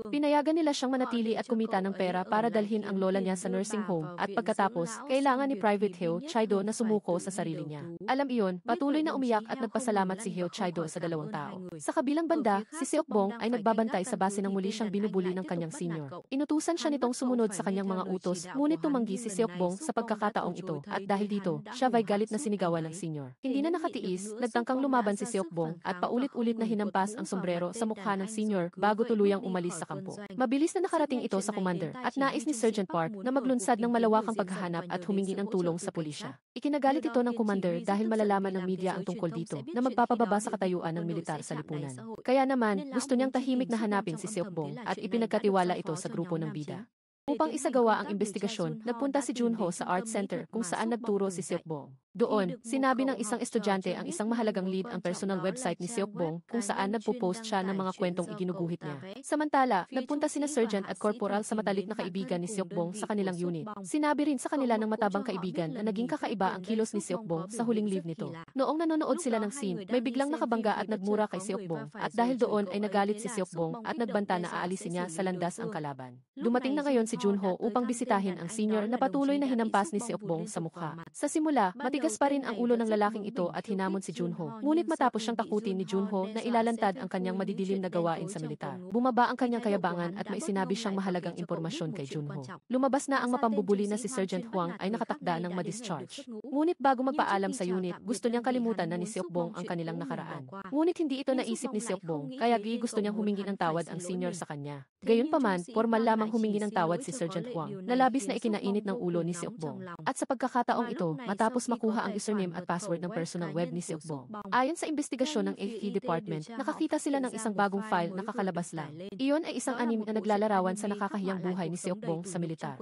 [SPEAKER 1] Pinayagan nila siyang manatili at kumita ng pera para dalhin ang lola niya sa nursing home at pagkatapos, kailangan ni Private Heo Chaido na sumuko sa sarili niya. Alam iyon, patuloy na umiyak at nagpasalamat si Heo Chaido sa dalawang tao. Sa kabilang banda, si Seokbong ay nagbabantay sa base ng muli siyang binubuli ng kanyang senior. Inutusan siya nitong sumunod sa kanyang mga utos, ngunit tumanggi si Seokbong sa pagkakataong ito at dahil dito, siya ay galit na sinigawan ng senior. Hindi na nakatiis, nagtangkang lumaban si Seokbong at paulit-ulit na hinampas ang sombrero sa mukha ng senior bago tuluyang umalis sa kampo. Mabilis na nakarating ito sa commander at nais ni Sergeant Park na maglunsad ng malawakang paghahanap at humingi ng tulong sa pulisya. Ikinagalit ito ng commander dahil malalaman ng media ang tungkol dito na magpapababa sa katayuan ng militar sa lipunan. Kaya naman, gusto niyang tahimik na hanapin si Seokbong at ipinagkatiwala ito sa grupo ng bida. Upang isagawa ang investigasyon, nagpunta si Junho sa Art Center kung saan nagturo si Seokbong. Doon, sinabi ng isang estudyante ang isang mahalagang lead ang personal website ni Seokbong kung saan nagpo-post siya ng mga kwentong iginuguhit niya. Samantala, nagpunta sina Sergeant at Corporal sa matalik na kaibigan ni Seokbong sa kanilang unit. Sinabi rin sa kanila ng matabang kaibigan na naging kakaiba ang kilos ni Seokbong sa huling leave nito. Noong nanonood sila ng scene, may biglang nakabangga at nagmura kay Seokbong at dahil doon ay nagalit si Seokbong at nagbanta na aalisin niya sa landas ang kalaban. Dumating na ngayon si Junho upang bisitahin ang senior na patuloy na hinampas ni Seokbong sa mukha. Sa simula, matigas pa rin ang ulo ng lalaking ito at hinamon si Junho. Ngunit matapos siyang takutin ni Junho na ilalantad ang kanyang madidilim na gawain sa militar, bumaba ang kanyang kayabangan at may sinabi siyang mahalagang impormasyon kay Junho. Lumabas na ang mapambubuli na si Sergeant Huang ay nakatakda ng ma-discharge. Ngunit bago magpaalam sa unit, gusto niyang kalimutan na ni Seokbong ang kanilang nakaraan. Ngunit hindi ito naisip ni Seokbong, kaya gusto niyang humingi ng tawad ang senior sa kanya. Gayunpaman, formal lamang humingi ng tawad si Sergeant Huang na labis na ikinainit ng ulo ni Seokbong. At sa pagkakataong ito, matapos makuha ang username at password ng personal web ni Seokbong. Ayon sa investigasyon ng AFP Department, nakakita sila ng isang bagong file na kakalabas lang. Iyon ay isang anime na naglalarawan sa nakakahiyang buhay ni Seokbong sa militar.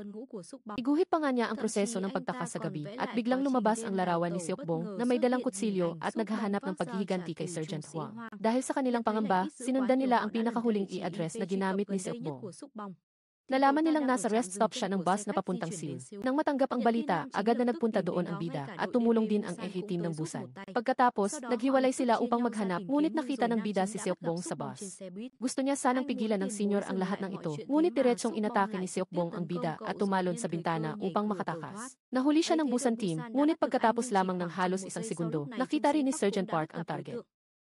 [SPEAKER 1] Iguhit pa nga niya ang proseso ng pagtaka sa gabi at biglang lumabas ang larawan ni Seokbong na may dalang kutsilyo at naghahanap ng paghihiganti kay Sergeant Huang. Dahil sa kanilang pangamba, sinundan nila ang pinakahuling e-address na ginamit ni Seokbong. Nalaman nilang nasa rest stop siya ng bus na papuntang Seoul. Nang matanggap ang balita, agad na nagpunta doon ang bida at tumulong din ang EHI team ng Busan. Pagkatapos, naghiwalay sila upang maghanap ngunit nakita ng bida si Seokbong sa bus. Gusto niya sanang pigilan ng senior ang lahat ng ito, ngunit diretsong inatake ni Seokbong ang bida at tumalon sa bintana upang makatakas. Nahuli siya ng Busan team, ngunit pagkatapos lamang ng halos isang segundo, nakita rin ni Sergeant Park ang target.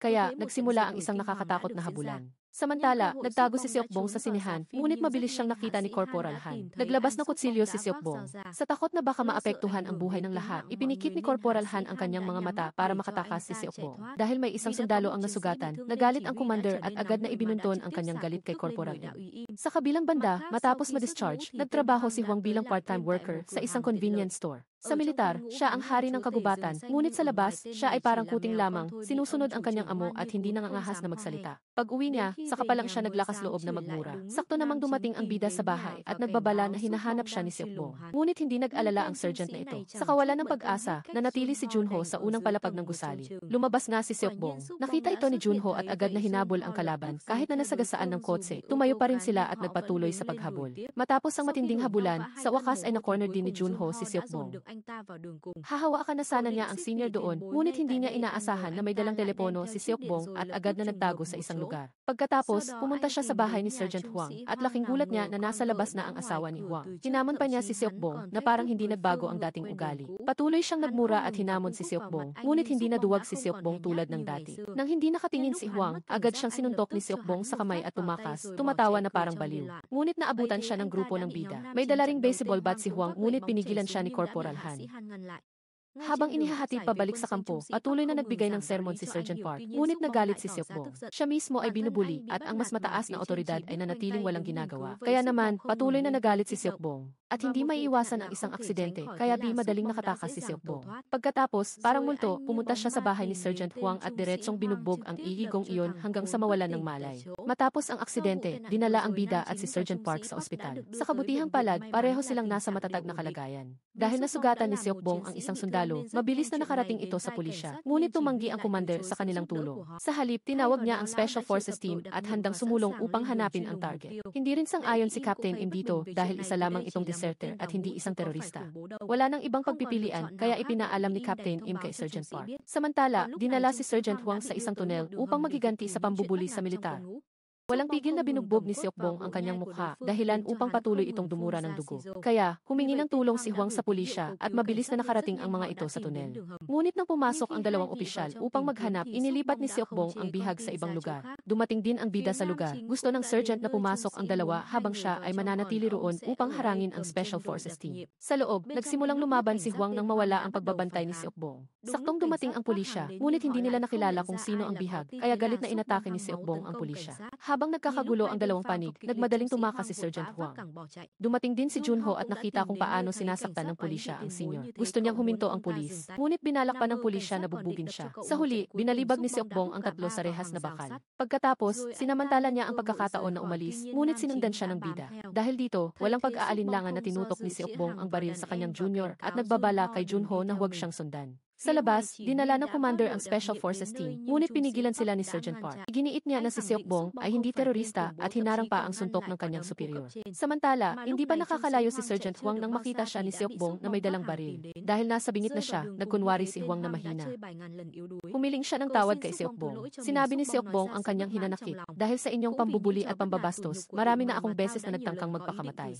[SPEAKER 1] Kaya, nagsimula ang isang nakakatakot na habulan. Samantala, nagtago si Seokbong sa sinehan, ngunit mabilis siyang nakita ni Corporal Han. Naglabas ng kutsilyo si Seokbong. Sa takot na baka maapektuhan ang buhay ng lahat, ipinikit ni Corporal Han ang kanyang mga mata para makatakas si Seokbong. Dahil may isang sundalo ang nasugatan, nagalit ang commander at agad na ibinunton ang kanyang galit kay Corporal Han. Sa kabilang banda, matapos ma-discharge, nagtrabaho si Huang bilang part-time worker sa isang convenience store. Sa militar, siya ang hari ng kagubatan, ngunit sa labas, siya ay parang kuting lamang, sinusunod ang kanyang amo at hindi nangangahas na magsalita. Pag-uwi niya, saka pa lang siya naglakas loob na magmura. Sakto namang dumating ang bida sa bahay at nagbabala na hinahanap siya ni Seokbong. Ngunit hindi nag-alala ang sergeant na ito. Sa kawalan ng pag-asa, nanatili si Junho sa unang palapag ng gusali. Lumabas nga si Seokbong. Nakita ito ni Junho at agad na hinabol ang kalaban. Kahit na nasagasaan ng kotse, tumayo pa rin sila at nagpatuloy sa paghabol. Matapos ang matinding habulan, sa wakas ay na-corner din ni Junho si Seokbong. Hahawakan na sana niya ang senior doon, ngunit hindi niya inaasahan na may dalang telepono si Seokbong at agad na nagtago sa isang lugar. Pagkatapos, pumunta siya sa bahay ni Sergeant Huang at laking gulat niya na nasa labas na ang asawa ni Huang. Hinamon pa niya si Seokbong na parang hindi nagbago ang dating ugali. Patuloy siyang nagmura at hinamon si Seokbong, ngunit hindi naduwag si Seokbong tulad ng dati. Nang hindi nakatingin si Huang, agad siyang sinuntok ni Seokbong sa kamay at tumakas, tumatawa na parang baliw. Ngunit naabutan siya ng grupo ng bida. May dala ring baseball bat si Huang ngunit pinigilan siya ni Corporal Han. Habang inihahatid pabalik sa kampo, patuloy na nagbigay ng sermon si Sergeant Park, ngunit nagalit si Seokbong. Siya mismo ay binubuli at ang mas mataas na otoridad ay nanatiling walang ginagawa. Kaya naman, patuloy na nagalit si Seokbong. At hindi maiiwasan ang isang aksidente, kaya madaling nakatakas si Seokbong. Pagkatapos, parang multo, pumunta siya sa bahay ni Sergeant Huang at diretsong binugbog ang ihigong iyon hanggang sa mawalan ng malay. Matapos ang aksidente, dinala ang bida at si Sergeant Park sa ospital. Sa kabutihang palad, pareho silang nasa matatag na kalagayan. Dahil nasugatan ni Seokbong ang isang sundalo, mabilis na nakarating ito sa pulisya. Ngunit tumanggi ang commander sa kanilang tulong. Sa halip, tinawag niya ang Special Forces Team at handang sumulong upang hanapin ang target. Hindi rin sang-ayon si Captain Im dito dahil isa lamang itong deserter at hindi isang terorista. Wala nang ibang pagpipilian kaya ipinaalam ni Captain Im kay Sergeant Park. Samantala, dinala si Sergeant Huang sa isang tunel upang magiganti sa pambubuli sa militar. Walang pigil na binugbog ni Seokbong ang kanyang mukha, dahilan upang patuloy itong dumura ng dugo. Kaya, humingi ng tulong si Huang sa pulisya at mabilis na nakarating ang mga ito sa tunel. Ngunit nang pumasok ang dalawang opisyal upang maghanap, inilipat ni Seokbong ang bihag sa ibang lugar. Dumating din ang bida sa lugar. Gusto ng sergeant na pumasok ang dalawa habang siya ay mananatili roon upang harangin ang Special Forces Team. Sa loob, nagsimulang lumaban si Huang nang mawala ang pagbabantay ni Seokbong. Saktong dumating ang pulisya, ngunit hindi nila nakilala kung sino ang bihag, kaya galit na inatake ni Seokbong ang pulisya. Habang nagkakagulo ang dalawang panig, nagmadaling tumakas si Sergeant Huang. Dumating din si Junho at nakita kung paano sinasaktan ng pulisya ang senior. Gusto niyang huminto ang pulis, ngunit binalak pa ng pulisya na bugbugin siya. Sa huli, binalibag ni Seokbong ang tatlo sa rehas na bakal. Pagkatapos, sinamantala niya ang pagkakataon na umalis, ngunit sinundan siya ng bida. Dahil dito, walang pag-aalinlangan na tinutok ni Seokbong ang baril sa kanyang junior at nagbabala kay Junho na huwag siyang sundan. Sa labas, dinala ng commander ang Special Forces team, ngunit pinigilan sila ni Sergeant Park. Iginiit niya na si Seokbong ay hindi terorista at hinarang pa ang suntok ng kanyang superior. Samantala, hindi pa nakakalayo si Sergeant Huang nang makita siya ni Seokbong na may dalang baril. Dahil nasa bingit na siya, nagkunwari si Huang na mahina. Humiling siya ng tawad kay Seokbong. Sinabi ni Seokbong ang kanyang hinanakit. Dahil sa inyong pambubuli at pambabastos, marami na akong beses na nagtangkang magpakamatay.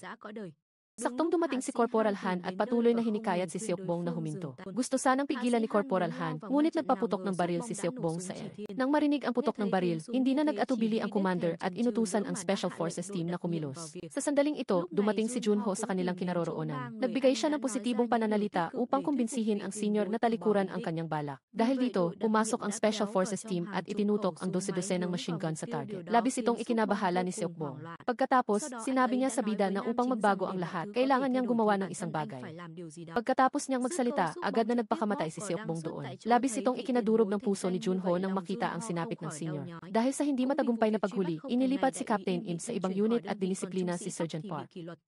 [SPEAKER 1] Saktong dumating si Corporal Han at patuloy na hinikayat si Seokbong na huminto. Gusto sanang pigilan ni Corporal Han, ngunit nagpaputok ng baril si Seokbong sa air. Nang marinig ang putok ng baril, hindi na nag-atubili ang commander at inutusan ang Special Forces team na kumilos. Sa sandaling ito, dumating si Junho sa kanilang kinaroroonan. Nagbigay siya ng positibong pananalita upang kumbinsihin ang senior na talikuran ang kanyang balak. Dahil dito, pumasok ang Special Forces team at itinutok ang 12 ng machine gun sa target. Labis itong ikinabahala ni Seokbong. Pagkatapos, sinabi niya sa bida na upang magbago ang lahat, kailangan niyang gumawa ng isang bagay. Pagkatapos niyang magsalita, agad na nagpakamatay si Seokbong doon. Labis itong ikinadurog ng puso ni Junho nang makita ang sinapit ng senior. Dahil sa hindi matagumpay na paghuli, inilipat si Captain Im sa ibang unit at dinisiplina si Sergeant Park.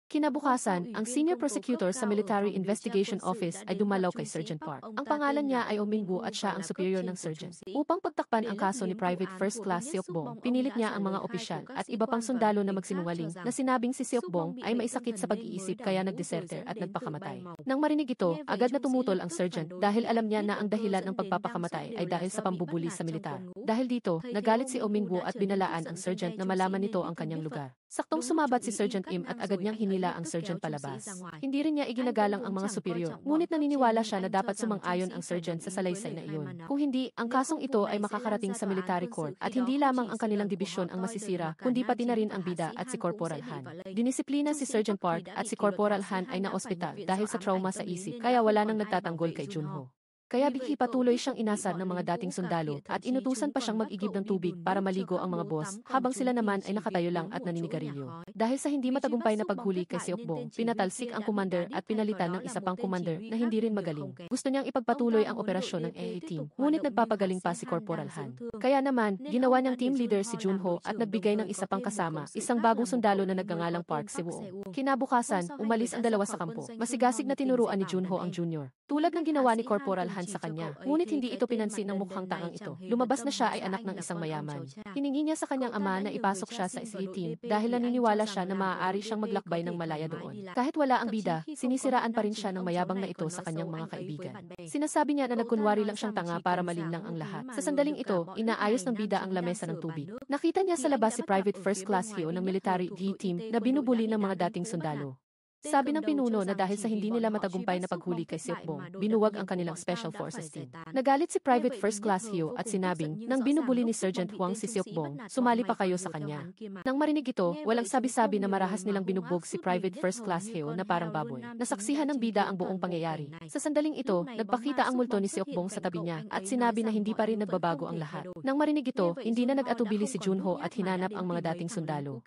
[SPEAKER 1] Kinabukasan, ang senior prosecutor sa Military Investigation Office ay dumalaw kay Sergeant Park. Ang pangalan niya ay Ominggu at siya ang superior ng sergeant. Upang pagtakpan ang kaso ni Private First Class Seokbong, pinilit niya ang mga opisyal at iba pang sundalo na magsinungaling na sinabing si Seokbong ay may sakit sa pag-iisip kaya nagdeserter at nagpakamatay. Nang marinig ito, agad na tumutol ang sergeant dahil alam niya na ang dahilan ng pagpapakamatay ay dahil sa pambubuli sa militar. Dahil dito, nagalit si Ominggu at binalaan ang sergeant na malaman nito ang kanyang lugar. Saktong sumabat si Sergeant Im at agad niyang hinila ang sergeant palabas. Hindi rin niya iginagalang ang mga superior, ngunit naniniwala siya na dapat sumang-ayon ang sergeant sa salaysay na iyon. Kung hindi, ang kasong ito ay makakarating sa military court at hindi lamang ang kanilang dibisyon ang masisira, kundi pati na rin ang bida at si Corporal Han. Dinisiplina si Sergeant Park at si Corporal Han ay na-ospital dahil sa trauma sa isip, kaya wala nang nagtatanggol kay Junho. Kaya bighi patuloy siyang inasar ng mga dating sundalo at inutusan pa siyang mag-igib ng tubig para maligo ang mga boss, habang sila naman ay nakatayo lang at naninigarilyo. Dahil sa hindi matagumpay na paghuli kay Seokbong, pinatalsik ang commander at pinalitan ng isa pang commander na hindi rin magaling. Gusto niyang ipagpatuloy ang operasyon ng AA team, ngunit nagpapagaling pa si Corporal Han. Kaya naman, ginawa niyang team leader si Junho at nagbigay ng isa pang kasama, isang bagong sundalo na nagngangalang Park Siwoo. Kinabukasan, umalis ang dalawa sa kampo. Masigasig na tinuruan ni Junho ang junior. Tulad ng ginawa ni Corporal Han sa kanya, ngunit hindi ito pinansin ng mukhang tangang ito. Lumabas na siya ay anak ng isang mayaman. Hiningi niya sa kanyang ama na ipasok siya sa SA team dahil naniniwala siya na maaari siyang maglakbay ng malaya doon. Kahit wala ang bida, sinisiraan pa rin siya ng mayabang na ito sa kanyang mga kaibigan. Sinasabi niya na nagkunwari lang siyang tanga para malinlang ang lahat. Sa sandaling ito, inaayos ng bida ang lamesa ng tubig. Nakita niya sa labas si Private First Class Hyo ng Military D team na binubuli ng mga dating sundalo. Sabi ng pinuno na dahil sa hindi nila matagumpay na paghuli kay Seokbong, binuwag ang kanilang Special Forces team. Nagalit si Private First Class Hyo at sinabing, nang binubuli ni Sergeant Huang si Seokbong, sumali pa kayo sa kanya. Nang marinig ito, walang sabi-sabi na marahas nilang binugbog si Private First Class Hyo na parang baboy. Nasaksihan ng bida ang buong pangyayari. Sa sandaling ito, nagpakita ang multo ni Seokbong sa tabi niya at sinabi na hindi pa rin nagbabago ang lahat. Nang marinig ito, hindi na nag-atubili si Junho at hinanap ang mga dating sundalo.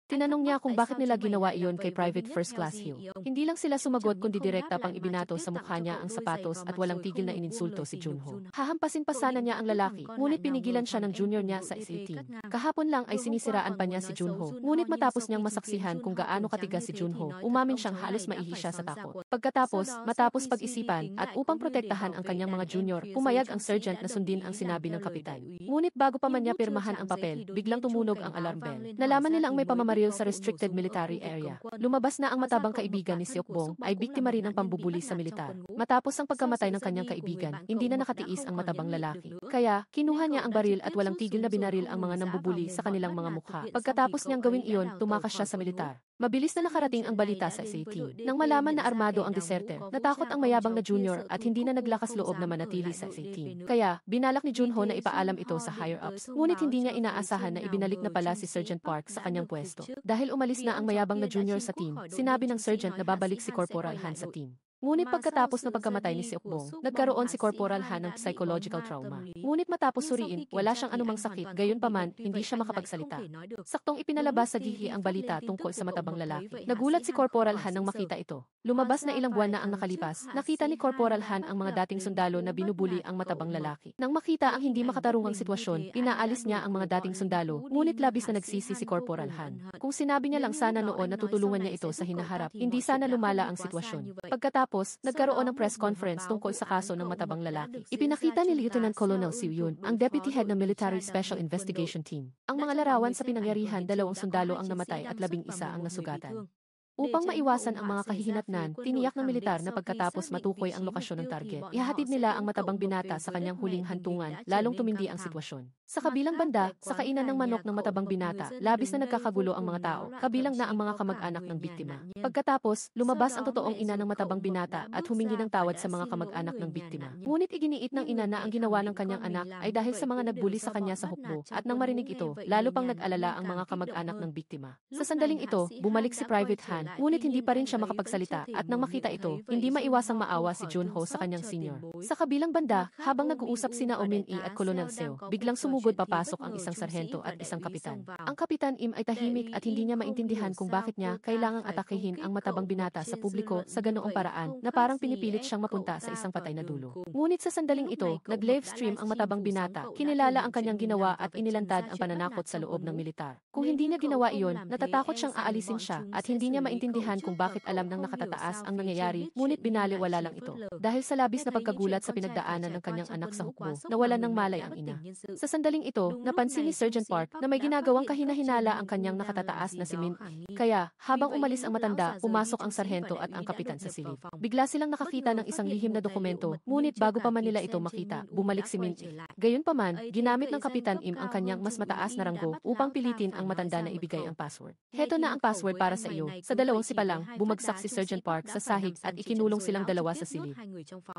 [SPEAKER 1] Tinanong niya kung bakit nila ginawa iyon kay Private First Class Hyo. Hindi lang sila sumagot kundi direkta pang ibinato sa mukha niya ang sapatos at walang tigil na ininsulto si Junho. Hahampasin pa sana niya ang lalaki, ngunit pinigilan siya ng junior niya sa SA team. Kahapon lang ay sinisiraan pa niya si Junho, ngunit matapos niyang masaksihan kung gaano katigas si Junho, umamin siyang halos maihi siya sa takot. Pagkatapos, matapos pag-isipan at upang protektahan ang kanyang mga junior, pumayag ang sergeant na sundin ang sinabi ng kapitan. Ngunit bago pa man niya pirmahan ang papel, biglang tumunog ang alarm bell. Nalaman nilang may pamamaril sa restricted military area. Lumabas na ang matabang kaibigan ni Seokbong ay biktima rin ng pambubuli sa militar. Matapos ang pagkamatay ng kanyang kaibigan, hindi na nakatiis ang matabang lalaki. Kaya, kinuha niya ang baril at walang tigil na binaril ang mga nambubuli sa kanilang mga mukha. Pagkatapos niyang gawin iyon, tumakas siya sa militar. Mabilis na nakarating ang balita sa SA team. Nang malaman na armado ang deserter, natakot ang mayabang na junior at hindi na naglakas loob na manatili sa SA team. Kaya, binalak ni Junho na ipaalam ito sa higher-ups. Ngunit hindi niya inaasahan na ibinalik na pala si Sergeant Park sa kanyang pwesto. Dahil umalis na ang mayabang na junior sa team, sinabi ng sergeant na babalik si Corporal Han sa team. Ngunit pagkatapos ng pagkamatay ni Seokbong, nagkaroon si Corporal Han ng psychological trauma. Ngunit matapos suriin, wala siyang anumang sakit, gayunpaman, hindi siya makapagsalita. Saktong ipinalabas sa gihi ang balita tungkol sa matabang lalaki. Nagulat si Corporal Han nang makita ito. Lumabas na ilang buwan na ang nakalipas, nakita ni Corporal Han ang mga dating sundalo na binubuli ang matabang lalaki. Nang makita ang hindi makatarungang sitwasyon, pinaalis niya ang mga dating sundalo, ngunit labis na nagsisi si Corporal Han. Kung sinabi niya lang sana noon na tutulungan niya ito sa hinaharap, hindi sana lumala ang sitwasyon. Pagkatapos, Pagkatapos, nagkaroon ng press conference tungkol sa kaso ng matabang lalaki. Ipinakita ni Lieutenant Colonel Siu Yun, ang deputy head ng Military Special Investigation Team. Ang mga larawan sa pinangyarihan, 2 sundalo ang namatay at 11 ang nasugatan. Upang maiwasan ang mga kahihinatnan, tiniyak ng militar na pagkatapos matukoy ang lokasyon ng target, ihahatid nila ang matabang binata sa kanyang huling hantungan, lalong tumindi ang sitwasyon. Sa kabilang banda, sa kainan ng manok ng matabang binata, labis na nagkakagulo ang mga tao, kabilang na ang mga kamag-anak ng biktima. Pagkatapos, lumabas ang totoong ina ng matabang binata at humingi ng tawad sa mga kamag-anak ng biktima. Ngunit iginiit ng ina na ang ginawa ng kanyang anak ay dahil sa mga nagbuli sa kanya sa hukbo, at nang marinig ito, lalo pang nag-alala ang mga kamag-anak ng biktima. Sa sandaling ito, bumalik si Private Han, ngunit hindi pa rin siya makapagsalita, at nang makita ito, hindi maiwasang maawa si Junho sa kanyang senior. Sa kabilang banda, habang nag-uusap sina Omin E at Colonel Seo, biglang sumugod papasok ang isang sarhento at isang kapitan. Ang Kapitan Im ay tahimik at hindi niya maintindihan kung bakit niya kailangang atakihin ang matabang binata sa publiko sa ganoong paraan na parang pinipilit siyang mapunta sa isang patay na dulo. Ngunit sa sandaling ito, nag-live stream ang matabang binata, kinilala ang kanyang ginawa at inilantad ang pananakot sa loob ng militar. Kung hindi niya ginawa iyon, natatakot siyang aalisin siya at hindi niya maintindihan kung bakit alam ng nakatataas ang nangyayari, ngunit binaliwala lang ito. Dahil sa labis na pagkagulat sa pinagdaanan ng kanyang anak sa hukbo, nawalan ng malay ang ina. Sa sandaling ito, napansin ni Sergeant Park na may ginagawang kahina-hinala ang kanyang nakatataas na si Min. Kaya, habang umalis ang matanda, pumasok ang sarhento at ang kapitan sa silid. Bigla silang nakakita ng isang lihim na dokumento, ngunit bago pa man nila ito makita, bumalik si Min. Gayunpaman, ginamit ng Kapitan Im ang kanyang mas mataas na ranggo upang pilitin ang matanda na ibigay ang password. Heto na ang password para sa iyo. Sa dalawang sipa lang, bumagsak si Sergeant Park sa sahig at ikinulong silang dalawa sa silid.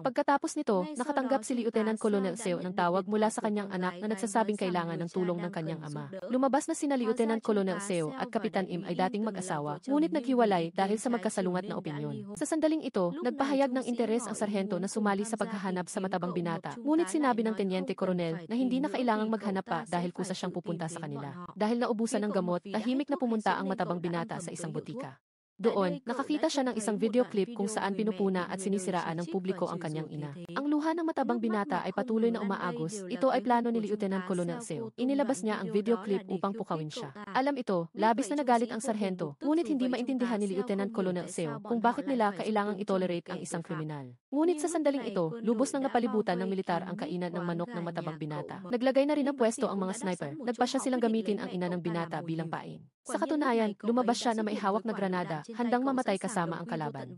[SPEAKER 1] Pagkatapos nito, nakatanggap si Lieutenant Colonel Seo ng tawag mula sa kanyang anak na nagsasabing kailangan ng tulong ng kanyang ama. Lumabas na sina Lieutenant Colonel Seo at Kapitan Im ay dating mag-asawa, ngunit naghiwalay dahil sa magkasalungat na opinyon. Sa sandaling ito, nagpahayag ng interes ang sarhento na sumali sa paghahanap sa matabang binata, ngunit sinabi ng Tenyente Coronel na hindi na kailangang maghanap pa dahil kusa siyang pupunta sa kanila. Dahil naubusan ng gamot, tahimik na pumunta ang matabang binata sa isang butika. Doon, nakakita siya ng isang video clip kung saan pinupuna at sinisiraan ng publiko ang kanyang ina. Ang luha ng matabang binata ay patuloy na umaagos. Ito ay plano ni Lieutenant Colonel Seo. Inilabas niya ang video clip upang pukawin siya. Alam ito, labis na nagalit ang sarhento, ngunit hindi maintindihan ni Lieutenant Colonel Seo kung bakit nila kailangang itolerate ang isang kriminal. Ngunit sa sandaling ito, lubos nang napalibutan ng militar ang kainan ng manok ng matabang binata. Naglagay na rin ng pwesto ang mga sniper. Nagpasya silang gamitin ang ina ng binata bilang pain. Sa katunayan, lumabas siya na may hawak na granada, handang mamatay kasama ang kalaban.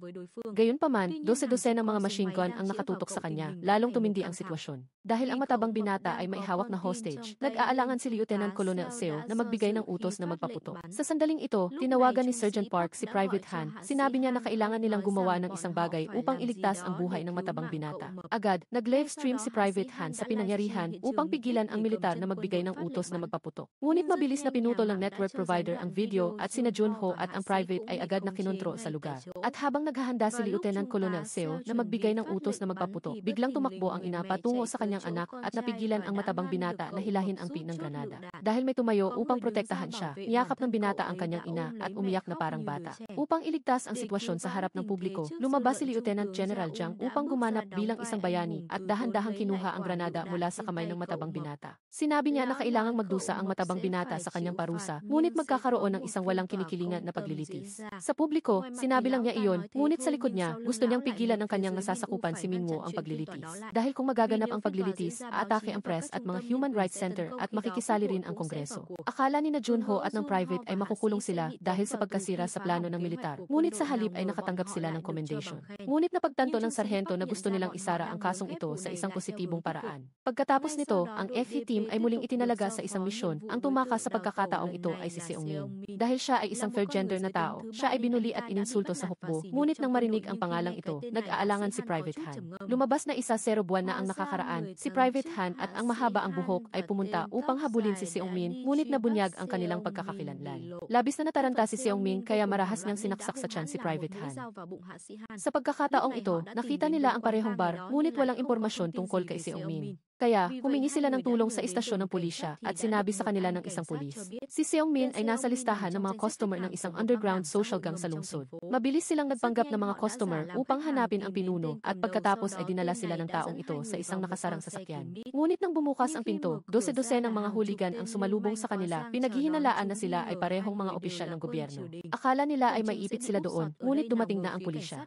[SPEAKER 1] Gayunpaman, dose-dose ng mga machine gun ang nakatutok sa kanya, lalong tumindi ang sitwasyon. Dahil ang matabang binata ay may hawak na hostage, nag-aalangan si Lieutenant Colonel Seo na magbigay ng utos na magpaputok. Sa sandaling ito, tinawagan ni Sergeant Park si Private Han. Sinabi niya na kailangan nilang gumawa ng isang bagay upang iligtas ang buhay ng matabang binata. Agad, nag-live stream si Private Han sa pinangyarihan upang pigilan ang militar na magbigay ng utos na magpaputok. Ngunit mabilis na pinutol ng network provider ang video at sina Junho at ang Private ay agad na kinontro sa lugar. At habang naghahanda si Lieutenant Colonel Seo na magbigay ng utos na magpaputok, biglang tumakbo ang ina patungo sa kanyang anak at napigilan ang matabang binata na hilahin ang pin ng granada. Dahil may tumayo upang protektahan siya, niyakap ng binata ang kanyang ina at umiyak na parang bata. Upang iligtas ang sitwasyon sa harap ng publiko, lumabas si Lieutenant General Jiang upang gumanap bilang isang bayani at dahan-dahang kinuha ang granada mula sa kamay ng matabang binata. Sinabi niya na kailangang magdusa ang matabang binata sa kanyang parusa, ngunit magkakaroon ng isang walang kinikilingan na paglilitis. Sa publiko, sinabi lang niya iyon, ngunit sa likod niya, gusto niyang pigilan ng kanyang nasasakupan si Minwo ang paglilitis. Dahil kung magaganap ang paglilitis, aatake ang press at mga Human Rights Center at makikisali rin ang Kongreso. Akala ni na Junho at ng Private ay makukulong sila dahil sa pagkasira sa plano ng militar, ngunit sa halip ay nakatanggap sila ng commendation. Ngunit napagtanto ng sarhento na gusto nilang isara ang kasong ito sa isang positibong paraan. Pagkatapos nito, ang FE team ay muling itinalaga sa isang misyon. Ang tumakas sa pagkakataong ito ay si Seong Min. Dahil siya ay isang third gender na tao, siya ay binuli at ininsulto sa hukbo, ngunit nang marinig ang pangalang ito, nag-aalangan si Private Han. Lumabas na 0 buwan na ang nakakaraan, si Private Han at ang mahaba ang buhok ay pumunta upang habulin si Seong Min, ngunit nabunyag ang kanilang pagkakakilanlan. Labis na nataranta si Seong Min kaya marahas niyang sinaksak sa tiyan si Private Han. Sa pagkakataong ito, nakita nila ang parehong bar, ngunit walang impormasyon tungkol kay Seong Min. Kaya, humingi sila ng tulong sa istasyon ng pulisya at sinabi sa kanila ng isang pulis. Si Seong Min ay nasa listahan ng mga customer ng isang underground social gang sa lungsod. Mabilis silang nagpanggap ng mga customer upang hanapin ang pinuno at pagkatapos ay dinala sila ng taong ito sa isang nakasarang sasakyan. Ngunit nang bumukas ang pinto, dose-dose ng mga huligan ang sumalubong sa kanila, pinaghihinalaan na sila ay parehong mga opisyal ng gobyerno. Akala nila ay maiipit sila doon, ngunit dumating na ang pulisya.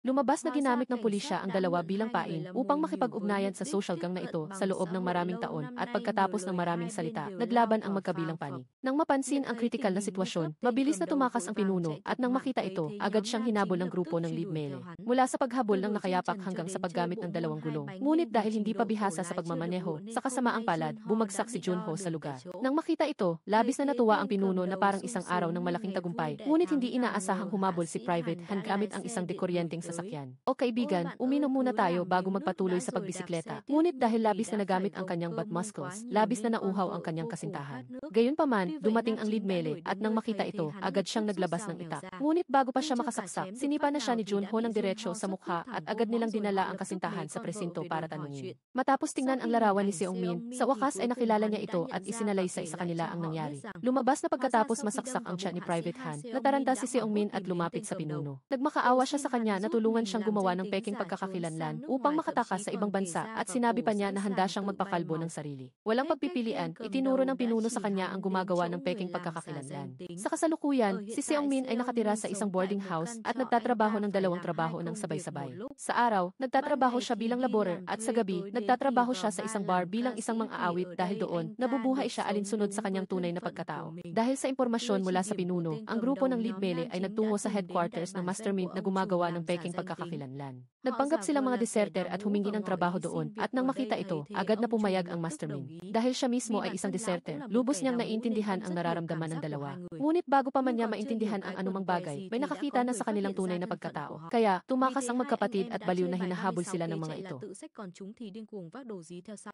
[SPEAKER 1] Lumabas na ginamit ng pulisya ang dalawa bilang pain upang makipag-ugnayan sa social gang na ito sa loob ng maraming taon at pagkatapos ng maraming salita, naglaban ang magkabilang panig. Nang mapansin ang kritikal na sitwasyon, mabilis na tumakas ang pinuno at nang makita ito, agad siyang hinabol ng grupo ng Lead Mele. Mula sa paghabol ng nakayapak hanggang sa paggamit ng dalawang gulong. Ngunit dahil hindi pa bihasa sa pagmamaneho, sa kasamaang palad, bumagsak si Junho sa lugar. Nang makita ito, labis na natuwa ang pinuno na parang isang araw ng malaking tagumpay, ngunit hindi inaasahang humabol si Private Han gamit ang isang dekoryenteng sasakyan. O kaibigan, uminom muna tayo bago magpatuloy sa pagbisikleta. Ngunit dahil labis na nagamit ang kanyang butt muscles, labis na nauhaw ang kanyang kasintahan. Gayunpaman, dumating ang Lead Mele at nang makita ito, agad siyang naglabas ng itak. Ngunit bago pa siya makasaksak, sinipa na siya ni Junho ng diretsyo sa mukha at agad nilang dinala ang kasintahan sa presinto para tanungin. Matapos tingnan ang larawan ni Seong Min, sa wakas ay nakilala niya ito at isinalay sa isa kanila ang nangyari. Lumabas na pagkatapos masaksak ang tiyan ni Private Han, nataranta si Seong Min at lumapit sa pinuno. Nagmakaawa siya sa kanya na tulungan siyang gumawa ng peking pagkakakilanlan upang makatakas sa ibang bansa at sinabi pa niya na handa siyang magpakalbo ng sarili. Walang pagpipilian, itinuro ng pinuno sa kanya ang gumagawa ng peking pagkakakilanlan. Sa kasalukuyan, si Seong Min ay nakatira sa isang boarding house at nagtatrabaho ng dalawang trabaho ng sabay-sabay. Sa araw, nagtatrabaho siya bilang laborer at sa gabi, nagtatrabaho siya sa isang bar bilang isang mang-aawit dahil doon, nabubuhay siya alinsunod sa kanyang tunay na pagkatao. Dahil sa impormasyon mula sa pinuno, ang grupo ng Lead Mele ay nagtungo sa headquarters ng Mastermind na gumagawa ng peking pagkakakilanlan. Nagpanggap silang mga deserter at humingi ng trabaho doon at nang makita ito, agad na pumayag ang Mastermind. Dahil siya mismo ay isang deserter, lubos niyang naiintindihan ang nararamdaman ng dalawa. Ngunit bago pa man niya maintindihan ang anumang bagay, may nakakita na sa kanilang tunay na pagkatao. Kaya, tumakas ang magkapatid at baliw na hinahabol sila ng mga ito.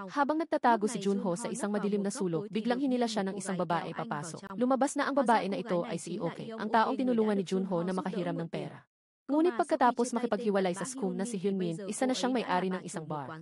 [SPEAKER 1] Habang nagtatago si Junho sa isang madilim na sulok, biglang hinila siya ng isang babae papasok. Lumabas na ang babae na ito ay si Ioke, ang taong tinulungan ni Junho na makahiram ng pera. Ngunit pagkatapos makipaghiwalay sa Scum na si Hyunmin, isa na siyang may-ari ng isang bar.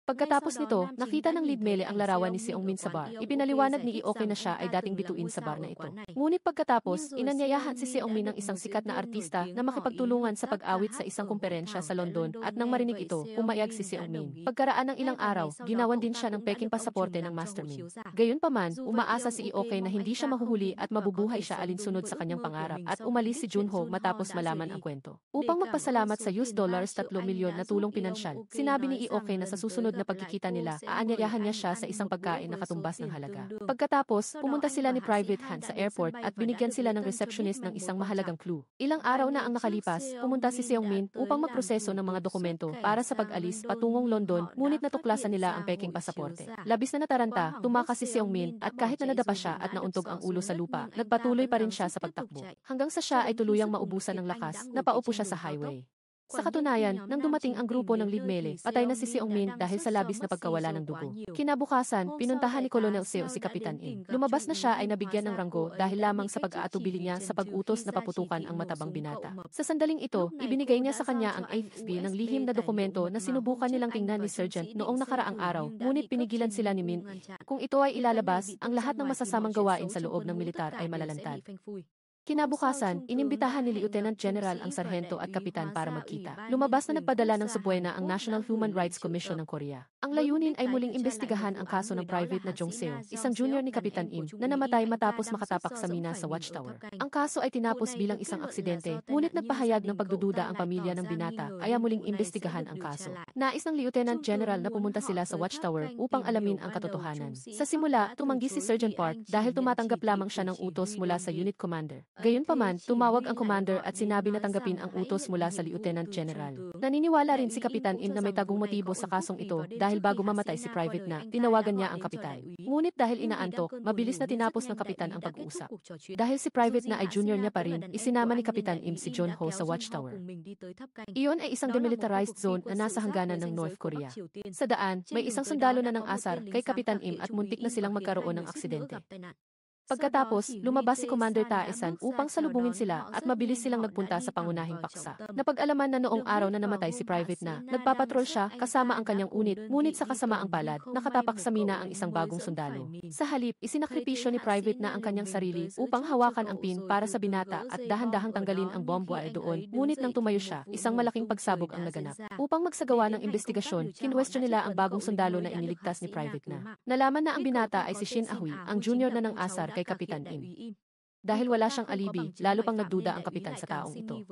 [SPEAKER 1] Pagkatapos nito, nakita ng Lead Mele ang larawan ni Seong Min sa bar. Ipinaliwanag ni Ioke na siya ay dating bituin sa bar na ito. Ngunit pagkatapos, inanyayahan si Seong Min ng isang sikat na artista na makipagtulungan sa pag-awit sa isang kumperensya sa London at nang marinig ito, pumayag si Seong Min. Pagkaraan ng ilang araw, ginawan din siya ng peking pasaporte ng Mastermind. Gayunpaman, umaasa si Ioke na hindi siya mahuhuli at mabubuhay siya alinsunod sa kanyang pangarap at umalis si Junho matapos malaman ang kwento. Upang magpasalamat sa $3 milyon na tulong pinansyal, sinabi ni Ioke na sa susunod na pagkikita nila, aanyayahan niya siya sa isang pagkain na katumbas ng halaga. Pagkatapos, pumunta sila ni Private Han sa airport at binigyan sila ng receptionist ng isang mahalagang clue. Ilang araw na ang nakalipas, pumunta si Seong Min upang magproseso ng mga dokumento para sa pag-alis patungong London, ngunit natuklasan nila ang peking pasaporte. Labis na nataranta, tumakas si Seong Min at kahit na nadapa siya at nauntog ang ulo sa lupa, nagpatuloy pa rin siya sa pagtakbo. Hanggang sa siya ay tuluyang maubusan ng lakas, napaupo siya sa highway. Sa katunayan, nang dumating ang grupo ng Lead Mele, patay na si Seong Min dahil sa labis na pagkawala ng dugo. Kinabukasan, pinuntahan ni Colonel Seo si Kapitan Im. Lumabas na siya ay nabigyan ng ranggo dahil lamang sa pag-aatubili niya sa pag-utos na paputukan ang matabang binata. Sa sandaling ito, ibinigay niya sa kanya ang AFP ng lihim na dokumento na sinubukan nilang tingnan ni Sergeant noong nakaraang araw, ngunit pinigilan sila ni Min. Kung ito ay ilalabas, ang lahat ng masasamang gawain sa loob ng militar ay malalantad. Kinabukasan, inimbitahan ni Lieutenant General ang sarhento at kapitan para magkita. Lumabas na nagpadala ng subwena ang National Human Rights Commission ng Korea. Ang layunin ay muling imbestigahan ang kaso ng Private na Jong Seo, isang junior ni Kapitan Im, na namatay matapos makatapak sa mina sa Watchtower. Ang kaso ay tinapos bilang isang aksidente, ngunit nagpahayag ng pagdududa ang pamilya ng binata, kaya muling imbestigahan ang kaso. Nais ng Lieutenant General na pumunta sila sa Watchtower upang alamin ang katotohanan. Sa simula, tumanggi si Sergeant Park dahil tumatanggap lamang siya ng utos mula sa unit commander. Gayunpaman, tumawag ang commander at sinabi na tanggapin ang utos mula sa Lieutenant General. Naniniwala rin si Kapitan Im na may tagong motibo sa kasong ito dahil bago mamatay si Private na, tinawagan niya ang kapitan. Ngunit dahil inaantok, mabilis na tinapos ng kapitan ang pag-uusap. Dahil si Private na ay junior niya pa rin, isinama ni Kapitan Im si Junho sa Watchtower. Iyon ay isang demilitarized zone na nasa hangganan ng North Korea. Sa daan, may isang sundalo na ng asar kay Kapitan Im at muntik na silang magkaroon ng aksidente. Pagkatapos, lumabas si Commander Taesan upang salubungin sila at mabilis silang nagpunta sa pangunahing paksa. Napag-alaman na noong araw na namatay si Private na, nagpapatrol siya kasama ang kanyang unit, ngunit sa kasamaang palad, nakatapak sa mina ang isang bagong sundalo. Sa halip, isinakripisyo ni Private na ang kanyang sarili upang hawakan ang pin para sa binata at dahan-dahang tanggalin ang bombwire doon, ngunit nang tumayo siya, isang malaking pagsabog ang naganap. Upang magsagawa ng investigasyon, kinwestiyon nila ang bagong sundalo na iniligtas ni Private na. Nalaman na ang binata ay si Shin Ahui, ang junior na ng asar kay Kapitan Im. Dahil wala siyang alibi, lalo pang nagduda ang kapitan sa taong ito.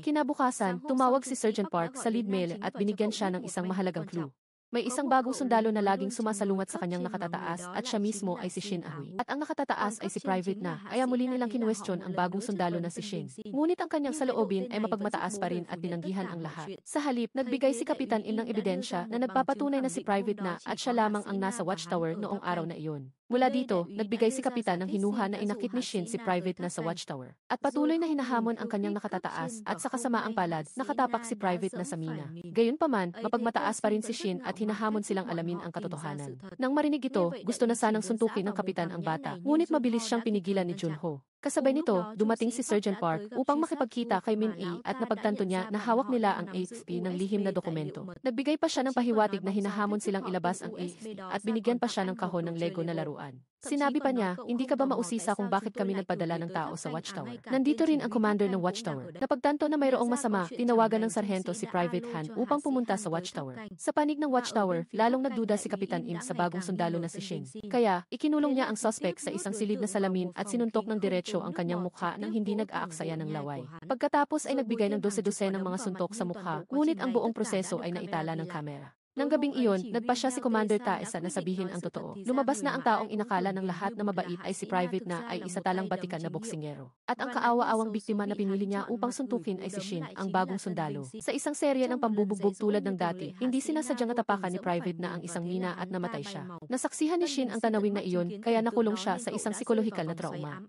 [SPEAKER 1] Kinabukasan, tumawag si Sergeant Park sa lead male at binigyan siya ng isang mahalagang clue. May isang bagong sundalo na laging sumasalungat sa kanyang nakatataas at siya mismo ay si Shin Ahui. At ang nakatataas ay si Private Na, kaya muli nilang kinwestiyon ang bagong sundalo na si Shin. Ngunit ang kanyang saloobin ay mapagmataas pa rin at tinanggihan ang lahat. Sa halip, nagbigay si Kapitan Im ng ebidensya na nagpapatunay na si Private Na at siya lamang ang nasa watchtower noong araw na iyon. Mula dito, nagbigay si Kapitan ng hinuha na inakit ni Shin si Private Na sa watchtower. At patuloy na hinahamon ang kanyang nakatataas at sa kasamaang palad, nakatapak si Private Na sa mina. Gayunpaman, mapagmataas pa rin si Shin at hinahamon silang alamin ang katotohanan. Nang marinig ito, gusto na sanang suntukin ng Kapitan ang bata, ngunit mabilis siyang pinigilan ni Junho. Kasabay nito, dumating si Sergeant Park upang makipagkita kay Min A at napagtanto niya na hawak nila ang AFP ng lihim na dokumento. Nagbigay pa siya ng pahiwatig na hinahamon silang ilabas ang AFP at binigyan pa siya ng kahon ng Lego na laruan. Sinabi pa niya, hindi ka ba mausisa kung bakit kami nagpadala ng tao sa watchtower? Nandito rin ang commander ng watchtower. Napagtanto na mayroong masama, tinawagan ng sarhento si Private Han upang pumunta sa watchtower. Sa panig ng watchtower, lalong nagduda si Kapitan Im sa bagong sundalo na si Shin. Kaya, ikinulong niya ang suspect sa isang silid na salamin at sinuntok ng diretsyo ang kanyang mukha nang hindi nag-aaksaya ng laway. Pagkatapos ay nagbigay ng 12 ng mga suntok sa mukha, ngunit ang buong proseso ay naitala ng kamera. Nang gabing iyon, nagpa siya si Commander Taesa na sabihin ang totoo. Lumabas na ang taong inakala ng lahat na mabait ay si Private Na ay isa talang batikan na boksingero. At ang kaawa-awang biktima na pinili niya upang suntukin ay si Shin, ang bagong sundalo. Sa isang serye ng pambubugbog tulad ng dati, hindi sinasadyang natapakan ni Private Na ang isang mina at namatay siya. Nasaksihan ni Shin ang tanawin na iyon, kaya nakulong siya sa isang psikolohikal na trauma.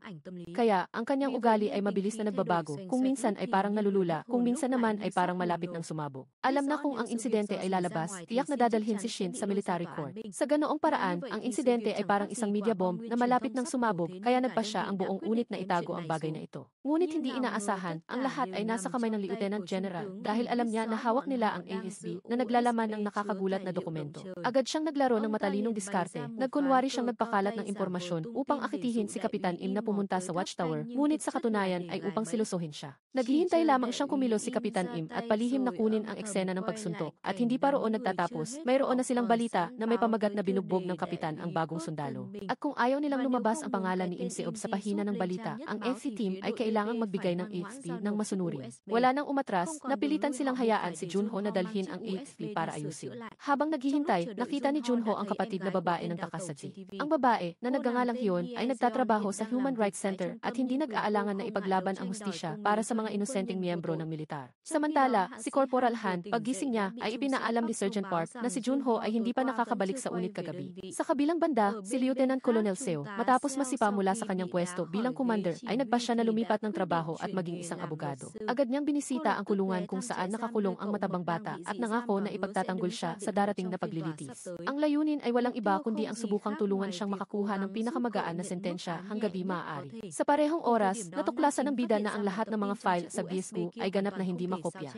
[SPEAKER 1] Kaya, ang kanyang ugali ay mabilis na nagbabago, kung minsan ay parang nalulula, kung minsan naman ay parang malapit ng sumabog. Alam na kung ang insidente ay lalabas, tiyak na dadalhin si Shin sa military court. Sa ganoong paraan, ang insidente ay parang isang media bomb na malapit ng sumabog, kaya nagpa siya ang buong unit na itago ang bagay na ito. Ngunit hindi inaasahan, ang lahat ay nasa kamay ng Lieutenant General dahil alam niya na hawak nila ang ASB na naglalaman ng nakakagulat na dokumento. Agad siyang naglaro ng matalinong diskarte, nagkunwari siyang nagpakalat ng impormasyon upang akitihin si Kapitan Im na pumunta sa watchtower, ngunit sa katunayan ay upang silusuhin siya. Naghihintay lamang siyang kumilos si Kapitan Im at palihim na kunin ang eksena ng pagsuntok at hindi pa roon nagtatapos. Mayroon na silang balita na may pamagat na binugbog ng kapitan ang bagong sundalo. At kung ayaw nilang lumabas ang pangalan ni Im Seob sa pahina ng balita, ang FC team ay kailangang magbigay ng AXP ng masunurin. Wala nang umatras, napilitan silang hayaan si Junho na dalhin ang AXP para ayusin. Habang naghihintay, nakita ni Junho ang kapatid na babae ng Takasaji. Ang babae, na nagngangalang Hyon, ay nagtatrabaho sa Human Rights Center at hindi nag-aalangan na ipaglaban ang hustisya para sa mga inosenteng miyembro ng militar. Samantala, si Corporal Han, paggising niya, ay ipinaalam ni Sergeant Park na si Junho ay hindi pa nakakabalik sa unit kagabi. Sa kabilang banda, si Lieutenant Colonel Seo, matapos masipa mula sa kanyang pwesto bilang commander, ay nagpa siya na lumipat ng trabaho at maging isang abogado. Agad niyang binisita ang kulungan kung saan nakakulong ang matabang bata at nangako na ipagtatanggol siya sa darating na paglilitis. Ang layunin ay walang iba kundi ang subukang tulungan siyang makakuha ng pinakamagaan na sentensya hangga't maaari. Sa parehong oras, natuklasan ng bida na ang lahat ng mga file sa BSQ ay ganap na hindi makopya.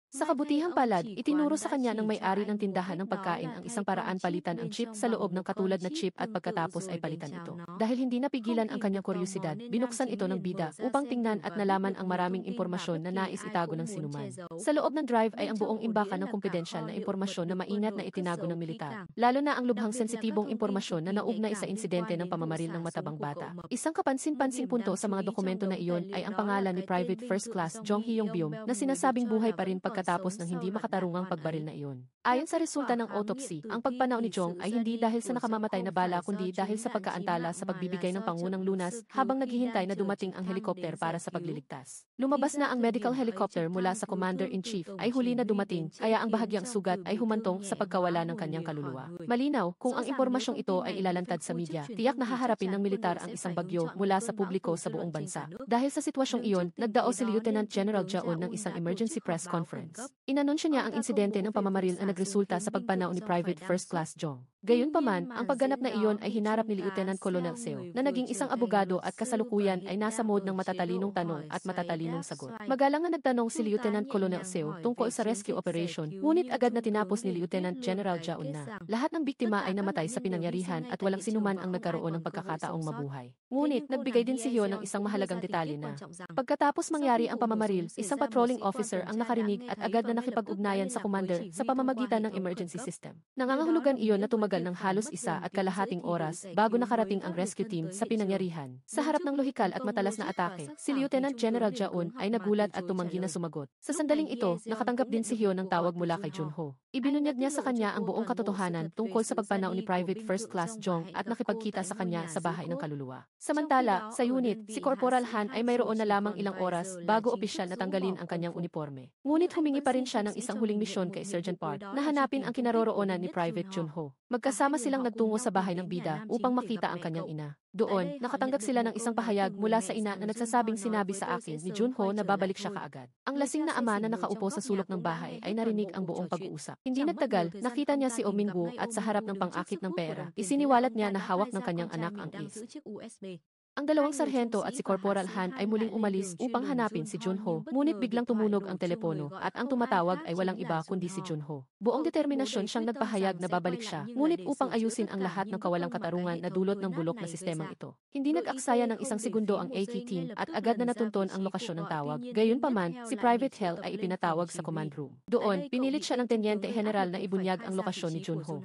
[SPEAKER 1] Sa kabutihang palad, itinuro sa kanya ng may-ari ng tindahan ng pagkain ang isang paraan palitan ang chip sa loob ng katulad na chip at pagkatapos ay palitan ito. Dahil hindi napigilan ang kanyang kuryosidad, binuksan ito ng bida upang tingnan at nalaman ang maraming impormasyon na nais itago ng sinuman. Sa loob ng drive ay ang buong imbakan ng kumpidensyal na impormasyon na maingat na itinago ng militar. Lalo na ang lubhang sensitibong impormasyon na naugnay sa insidente ng pamamaril ng matabang bata. Isang kapansin-pansing punto sa mga dokumento na iyon ay ang pangalan ni Private First Class Jong Hyung Byum na sinasabing buhay pa rin pagkatapos ng hindi makatarungang pagbaril na iyon. Ayon sa resulta ng autopsy, ang pagpanaw ni Jong ay hindi dahil sa nakamamatay na bala kundi dahil sa pagkaantala sa pagbibigay ng pangunang lunas habang naghihintay na dumating ang helikopter para sa pagliligtas. Lumabas na ang medical helicopter mula sa Commander-in-Chief ay huli na dumating kaya ang bahagyang sugat ay humantong sa pagkawala ng kanyang kaluluwa. Malinaw, kung ang impormasyong ito ay ilalantad sa media, tiyak na haharapin ng militar ang isang bagyo mula sa publiko sa buong bansa. Dahil sa sitwasyong iyon, nagdao si Lieutenant General Jaon ng isang emergency press conference. Inanunsyo niya ang insidente ng pamamaril na nagresulta sa pagpanaw ni Private First Class Jong. Gayunpaman, ang pagganap na iyon ay hinarap ni Lieutenant Colonel Seo, na naging isang abogado at kasalukuyan ay nasa mode ng matatalinong tanong at matatalinong sagot. Magalang na nagtanong si Lieutenant Colonel Seo tungkol sa rescue operation, ngunit agad na tinapos ni Lieutenant General Jaon na lahat ng biktima ay namatay sa pinangyarihan at walang sinuman ang nagkaroon ng pagkakataong mabuhay. Ngunit nagbigay din si Hyo ng isang mahalagang detalye na pagkatapos mangyari ang pamamaril, isang patrolling officer ang nakarinig at agad na nakipag-ugnayan sa commander sa pamamagitan ng emergency system. Nangangahulugan iyon na tumagal ng halos 1.5 oras bago nakarating ang rescue team sa pinangyarihan. Sa harap ng lohikal at matalas na atake, si Lieutenant General Jaun ay nagulat at tumanggi na sumagot. Sa sandaling ito, nakatanggap din si Hyo ng tawag mula kay Junho. Ibinunyag niya sa kanya ang buong katotohanan tungkol sa pagpanaw ni Private First Class Jong at nakipagkita sa kanya sa bahay ng kaluluwa. Samantala, sa unit, si Corporal Han ay mayroon na lamang ilang oras bago opisyal na tanggalin ang kanyang uniforme. Ngunit humingi pa rin siya ng isang huling misyon kay Sergeant Park na hanapin ang kinaroroonan ni Private Junho. Magkasama silang nagtungo sa bahay ng bida upang makita ang kanyang ina. Doon, nakatanggap sila ng isang pahayag mula sa ina na nagsasabing sinabi sa akin ni Junho na babalik siya kaagad. Ang lasing na ama na nakaupo sa sulok ng bahay ay narinig ang buong pag-uusap. Hindi nagtagal, nakita niya si Oh Minggu at sa harap ng pang-akit ng pera, isiniwalat niya na hawak ng kanyang anak ang is. Ang dalawang sarhento at si Corporal Han ay muling umalis upang hanapin si Junho, ngunit biglang tumunog ang telepono at ang tumatawag ay walang iba kundi si Junho. Buong determinasyon siyang nagpahayag na babalik siya, ngunit upang ayusin ang lahat ng kawalang katarungan na dulot ng bulok na sistemang ito. Hindi nag-aksaya ng isang segundo ang AK team at agad na natunton ang lokasyon ng tawag. Gayunpaman, si Private Hell ay ipinatawag sa command room. Doon, pinilit siya ng Tenyente General na ibunyag ang lokasyon ni Junho.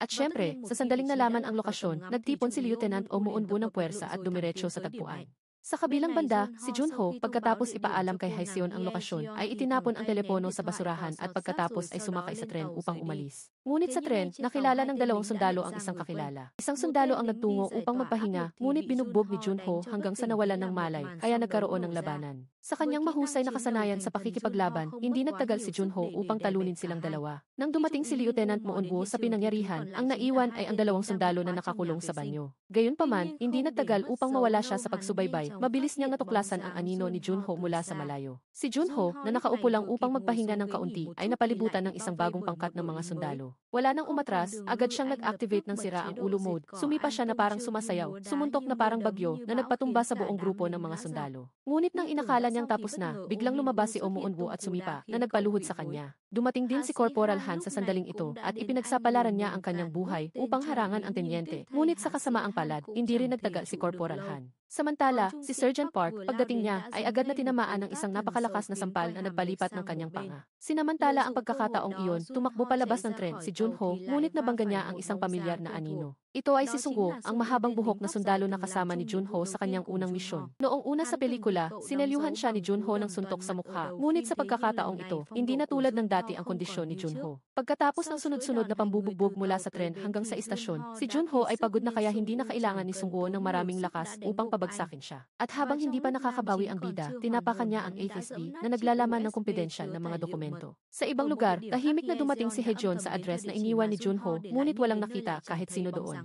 [SPEAKER 1] At syempre, sa sandaling nalaman ang lokasyon, nagtipon si Lieutenant O Muunbo ng puwersa at dumiretso sa tagpuan. Sa kabilang banda, si Junho, pagkatapos ipaalam kay Haeseon ang lokasyon, ay itinapon ang telepono sa basurahan at pagkatapos ay sumakay sa tren upang umalis. Ngunit sa tren, nakilala ng dalawang sundalo ang isang kakilala. Isang sundalo ang nagtungo upang magpahinga, ngunit binugbog ni Junho hanggang sa nawalan ng malay, kaya nagkaroon ng labanan. Sa kanyang mahusay na kasanayan sa pakikipaglaban, hindi nagtagal si Junho upang talunin silang dalawa. Nang dumating si Lieutenant Moonwoo sa pinangyarihan, ang naiwan ay ang dalawang sundalo na nakakulong sa banyo. Gayunpaman, hindi nagtagal upang mawala siya sa pagsubaybay, mabilis niyang natuklasan ang anino ni Junho mula sa malayo. Si Junho, na nakaupo lang upang magpahinga ng kaunti, ay napalibutan ng isang bagong pangkat ng mga sundalo. Wala nang umatras, agad siyang nag-activate ng sira ang ulo mode. Sumipa siya na parang sumasayaw, sumuntok na parang bagyo na nagpatumba sa buong grupo ng mga sundalo. Ngunit nang inakala niyang tapos na, biglang lumabas si Oh Muunwoo at sumipa, na nagpaluhod sa kanya. Dumating din si Corporal Han sa sandaling ito at ipinagsapalaran niya ang kanyang buhay upang harangan ang tenyente. Ngunit sa kasamaang palad, hindi rin nagtagal si Corporal Han. Samantala, si Sergeant Park, pagdating niya, ay agad na tinamaan ng isang napakalakas na sampal na nagpalipat ng kanyang panga. Sinamantala ang pagkakataong iyon, tumakbo palabas ng tren si Junho, ngunit nabangga niya ang isang pamilyar na anino. Ito ay si Sungwoo, ang mahabang buhok na sundalo na kasama ni Junho sa kanyang unang misyon. Noong una sa pelikula, sinelyuhan siya ni Junho ng suntok sa mukha, ngunit sa pagkakataong ito, hindi na tulad ng dati ang kondisyon ni Junho. Pagkatapos ng sunod-sunod na pambubugbog mula sa tren hanggang sa istasyon, si Junho ay pagod na kaya hindi na kailangan ni Sungwoo ng maraming lakas upang pabagsakin siya. At habang hindi pa nakakabawi ang bida, tinapakan niya ang FSB na naglalaman ng kumpidensyal na mga dokumento. Sa ibang lugar, tahimik na dumating si Haejeon sa address na iniwan ni Junho, ngunit walang nakita kahit sino doon.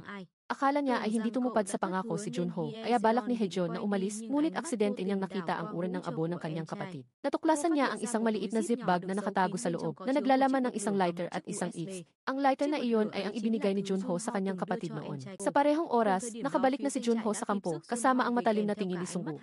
[SPEAKER 1] Akala niya ay hindi tumupad sa pangako si Junho, kaya balak ni Haejeon na umalis, ngunit aksidente niyang nakita ang uran ng abo ng kanyang kapatid. Natuklasan niya ang isang maliit na zip bag na nakatago sa loob, na naglalaman ng isang lighter at isang X. Ang lighter na iyon ay ang ibinigay ni Junho sa kanyang kapatid noon. Sa parehong oras, nakabalik na si Junho sa kampo, kasama ang matalim na tingin ni Sungwoo.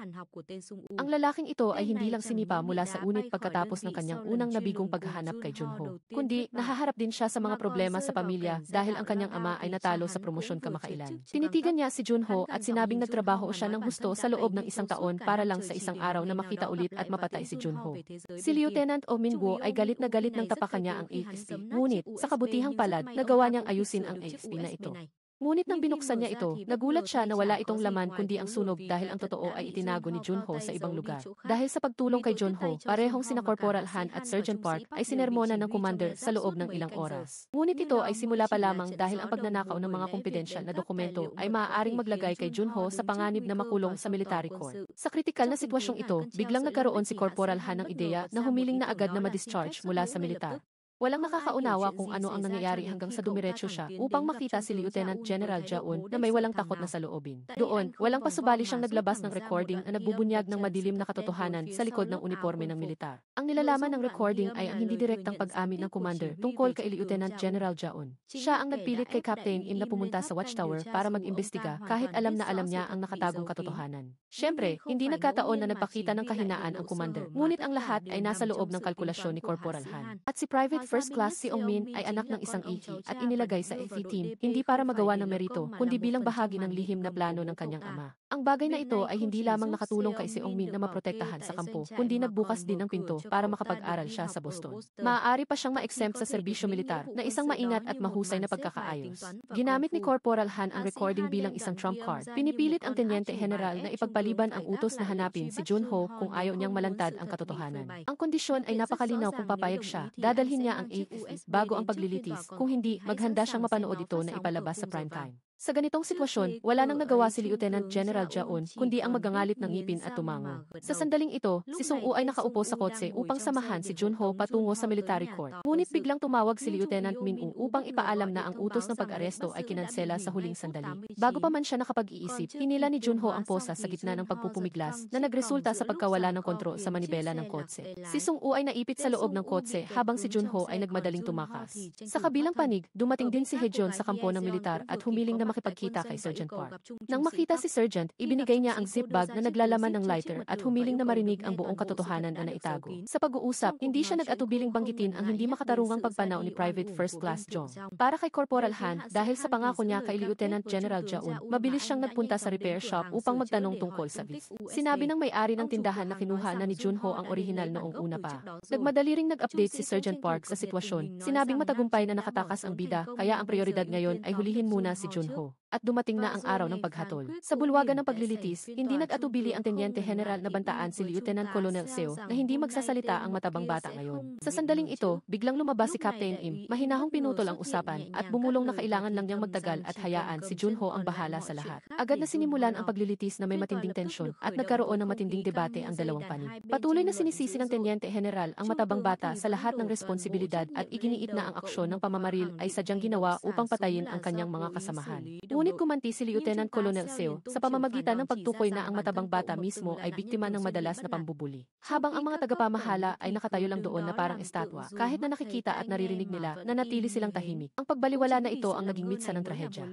[SPEAKER 1] Ang lalaking ito ay hindi lang sinipa mula sa unit pagkatapos ng kanyang unang nabigong paghahanap kay Junho, kundi nahaharap din siya sa mga problema sa pamilya dahil ang kanyang ama ay natalo sa promosyon kamakailan. Tinitigan niya si Junho at sinabing nagtrabaho siya ng husto sa loob ng isang taon para lang sa isang araw na makita ulit at mapatay si Junho. Si Lieutenant Oh Minwoo ay galit ng tapakan niya ang AFP, ngunit sa kabutihang palad, nagawa niyang ayusin ang AFP na ito. Ngunit nang binuksan niya ito, nagulat siya na wala itong laman kundi ang sunog dahil ang totoo ay itinago ni Junho sa ibang lugar. Dahil sa pagtulong kay Junho, parehong sina Corporal Han at Sergeant Park ay sinermona ng commander sa loob ng ilang oras. Ngunit ito ay simula pa lamang dahil ang pagnanakaw ng mga kumpidensyal na dokumento ay maaaring maglagay kay Junho sa panganib na makulong sa military court. Sa kritikal na sitwasyong ito, biglang nagkaroon si Corporal Han ng ideya na humiling na agad na ma-discharge mula sa militar. Walang nakakaunawa kung ano ang nangyayari hanggang sa dumiretso siya upang makita si Lieutenant General Jaun na may walang takot na saloobin. Doon, walang pasubali siyang naglabas ng recording na nagbubunyag ng madilim na katotohanan sa likod ng uniforme ng militar. Ang nilalaman ng recording ay ang hindi direktang pag-amin ng commander tungkol kay Lieutenant General Jaun. Siya ang nagpilit kay Captain Im na pumunta sa watchtower para mag-imbestiga kahit alam niya ang nakatagong katotohanan. Siyempre, hindi nagkataon na nagpakita ng kahinaan ang commander, ngunit ang lahat ay nasa loob ng kalkulasyon ni Corporal Han. At si Private First Class si Ong Min ay anak ng isang AE at inilagay sa FE team, hindi para magawa ng merito, kundi bilang bahagi ng lihim na plano ng kanyang ama. Ang bagay na ito ay hindi lamang nakatulong kay si Ong Min na maprotektahan sa kampo, kundi nagbukas din ng pinto para makapag-aral siya sa Boston. Maaari pa siyang ma-exempt sa serbisyo militar na isang maingat at mahusay na pagkakaayos. Ginamit ni Corporal Han ang recording bilang isang trump card. Pinipilit ang Tenyente General na ipagpaliban ang utos na hanapin si Junho kung ayaw niyang malantad ang katotohanan. Ang kondisyon ay napakalinaw kung papayag siya, dadalhin niya ang AFE bago ang paglilitis, kung hindi, maghanda siyang mapanood ito na ipalabas sa primetime. Sa ganitong sitwasyon, wala nang nagawa si Lieutenant General Jaon kundi ang magangalit ng ngipin at tumango. Sa sandaling ito, si Sung-woo ay nakaupo sa kotse upang samahan si Junho patungo sa military court. Ngunit biglang tumawag si Lieutenant Min-woo upang ipaalam na ang utos ng pag-aresto ay kinansela sa huling sandali. Bago pa man siya nakapag-iisip, hinila ni Junho ang posa sa gitna ng pagpupumiglas na nagresulta sa pagkawala ng kontrol sa manibela ng kotse. Si Sung-woo ay naipit sa loob ng kotse habang si Junho ay nagmadaling tumakas. Sa kabilang panig, dumating din si Haejeon sa kampo ng militar at humiling na makipagkita kay Sergeant Park. Nang makita si Sergeant, ibinigay niya ang zip bag na naglalaman ng lighter at humiling na marinig ang buong katotohanan na naitago. Sa pag-uusap, hindi siya nag-atubiling banggitin ang hindi makatarungang pagpanaw ni Private First Class Jong. Para kay Corporal Han, dahil sa pangako niya kay Lieutenant General Jaun, mabilis siyang nagpunta sa repair shop upang magtanong tungkol sa vis. Sinabi ng may-ari ng tindahan na kinuha na ni Junho ang orihinal noong una pa. Nagmadali ring nag-update si Sergeant Park sa sitwasyon. Sinabing matagumpay na nakatakas ang bida, kaya ang prioridad ngayon ay hulihin muna si Junho. At dumating na ang araw ng paghatol. Sa bulwagan ng paglilitis, hindi nag-atubili ang Tenyente General na bantaan si Lieutenant Colonel Seo na hindi magsasalita ang matabang bata ngayon. Sa sandaling ito, biglang lumabas si Captain Im, mahinahong pinutol ang usapan at bumulong na kailangan lang niyang magtagal at hayaan si Junho ang bahala sa lahat. Agad na sinimulan ang paglilitis na may matinding tensyon at nagkaroon ng matinding debate ang dalawang panig. Patuloy na sinisisi ng Tenyente General ang matabang bata sa lahat ng responsibilidad at iginiit na ang aksyon ng pamamaril ay sadyang ginawa upang patayin ang kanyang mga kasamahan. Ngunit kumanti si Lieutenant Colonel Seo sa pamamagitan ng pagtukoy na ang matabang bata mismo ay biktima ng madalas na pambubuli. Habang ang mga tagapamahala ay nakatayo lang doon na parang estatwa, kahit na nakikita at naririnig nila, nanatili silang tahimik. Ang pagbaliwala na ito ang naging mitsa ng trahedya.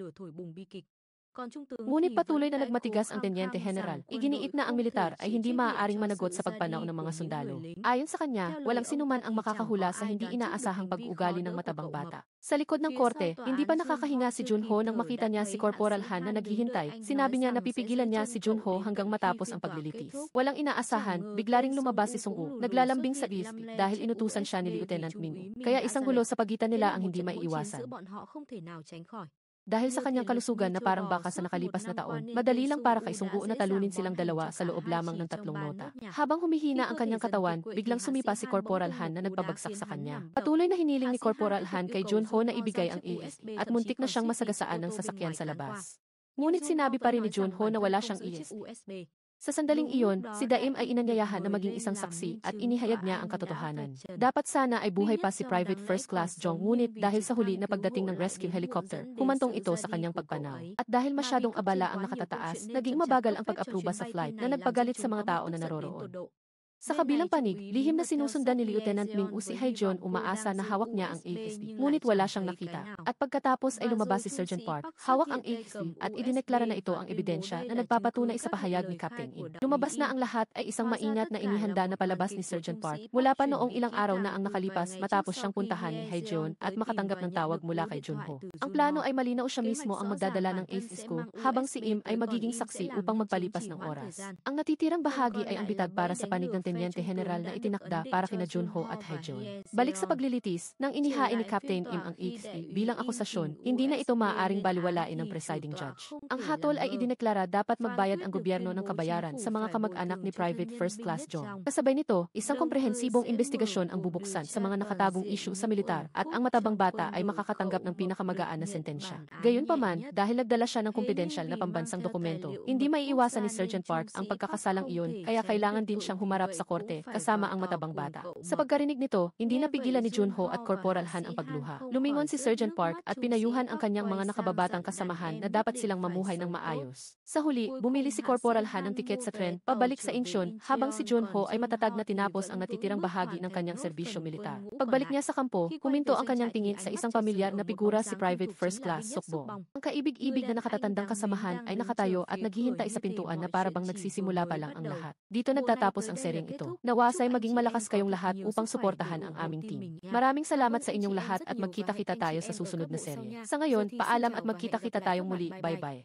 [SPEAKER 1] Ngunit patuloy na nagmatigas ang Tenyente General. Iginiit na ang militar ay hindi maaaring managot sa pagpanaw ng mga sundalo. Ayon sa kanya, walang sinuman ang makakahula sa hindi inaasahang pag-ugali ng matabang bata. Sa likod ng korte, hindi pa nakakahinga si Junho nang makita niya si Corporal Han na naghihintay. Sinabi niya na pipigilan niya si Junho hanggang matapos ang paglilitis. Walang inaasahan, bigla ring lumabas si Sung-woo, naglalambing sa ispi dahil inutusan siya ni Lieutenant Min. Kaya isang gulo sa pagitan nila ang hindi maiiwasan. Dahil sa kanyang kalusugan na parang baka sa nakalipas na taon, madali lang para kay Sung-woo na talunin silang dalawa sa loob lamang ng 3 nota. Habang humihina ang kanyang katawan, biglang sumipa si Corporal Han na nagpabagsak sa kanya. Patuloy na hiniling ni Corporal Han kay Junho na ibigay ang ESP at muntik na siyang masagasaan ng sasakyan sa labas. Ngunit sinabi pa rin ni Junho na wala siyang ESP. Sa sandaling iyon, si Daim ay inanyayahan na maging isang saksi at inihayag niya ang katotohanan. Dapat sana ay buhay pa si Private First Class Jong, ngunit dahil sa huli na pagdating ng rescue helicopter, humantong ito sa kanyang pagpanaw. At dahil masyadong abala ang nakatataas, naging mabagal ang pag-aproba sa flight na nagpagalit sa mga tao na naroroon. Sa kabilang panig, lihim na sinusundan ni Lieutenant Min-woo si Haejeon, umaasa na hawak niya ang AFP, ngunit wala siyang nakita. At pagkatapos ay lumabas si Sergeant Park, hawak ang AFP at idineklara na ito ang ebidensya na nagpapatunay sa pahayag ni Captain Im. Lumabas na ang lahat ay isang maingat na inihanda na palabas ni Sergeant Park. Mula pa noong ilang araw na ang nakalipas matapos siyang puntahan ni Haejeon at makatanggap ng tawag mula kay Junho. Ang plano ay malinaw, siya mismo ang magdadala ng AFP ko, habang si Im ay magiging saksi upang magpalipas ng oras. Ang natitirang bahagi ay ang bitag para sa panig ng Tenyente General na itinakda para kina Junho at Haejeon. Balik sa paglilitis, nang inihain ni Captain Im ang EXP bilang akusasyon, hindi na ito maaaring baliwalain ng presiding judge. Ang hatol ay idineklara dapat magbayad ang gobyerno ng kabayaran sa mga kamag-anak ni Private First Class Jong. Kasabay nito, isang komprehensibong investigasyon ang bubuksan sa mga nakatagong issue sa militar at ang matabang bata ay makakatanggap ng pinakamagaan na sentensya. Gayunpaman, dahil nagdala siya ng kumpidensyal na pambansang dokumento, hindi maiiwasan ni Sergeant Park ang pagkakasalang iyon, kaya kailangan din siyang humarap sa korte kasama ang matabang bata. Sa pagkarinig nito, hindi napigilan ni Junho at Corporal Han ang pagluha. Lumingon si Sergeant Park at pinayuhan ang kanyang mga nakababatang kasamahan na dapat silang mamuhay ng maayos. Sa huli, bumili si Corporal Han ng tiket sa tren pabalik sa Incheon, habang si Junho ay matatag na tinapos ang natitirang bahagi ng kanyang serbisyo militar. Pagbalik niya sa kampo, huminto ang kanyang tingin sa isang pamilyar na figura, si Private First Class Sukbong. Ang kaibig-ibig na nakatatandang kasamahan ay nakatayo at naghihintay sa pintuan na parabang nagsisimula pa lang ang lahat. Dito nagtatapos ang seryeng ito. Nawasay maging malakas kayong lahat upang suportahan ang aming team. Maraming salamat sa inyong lahat at magkita-kita tayo sa susunod na serye. Sa ngayon, paalam at magkita-kita tayong muli. Bye-bye.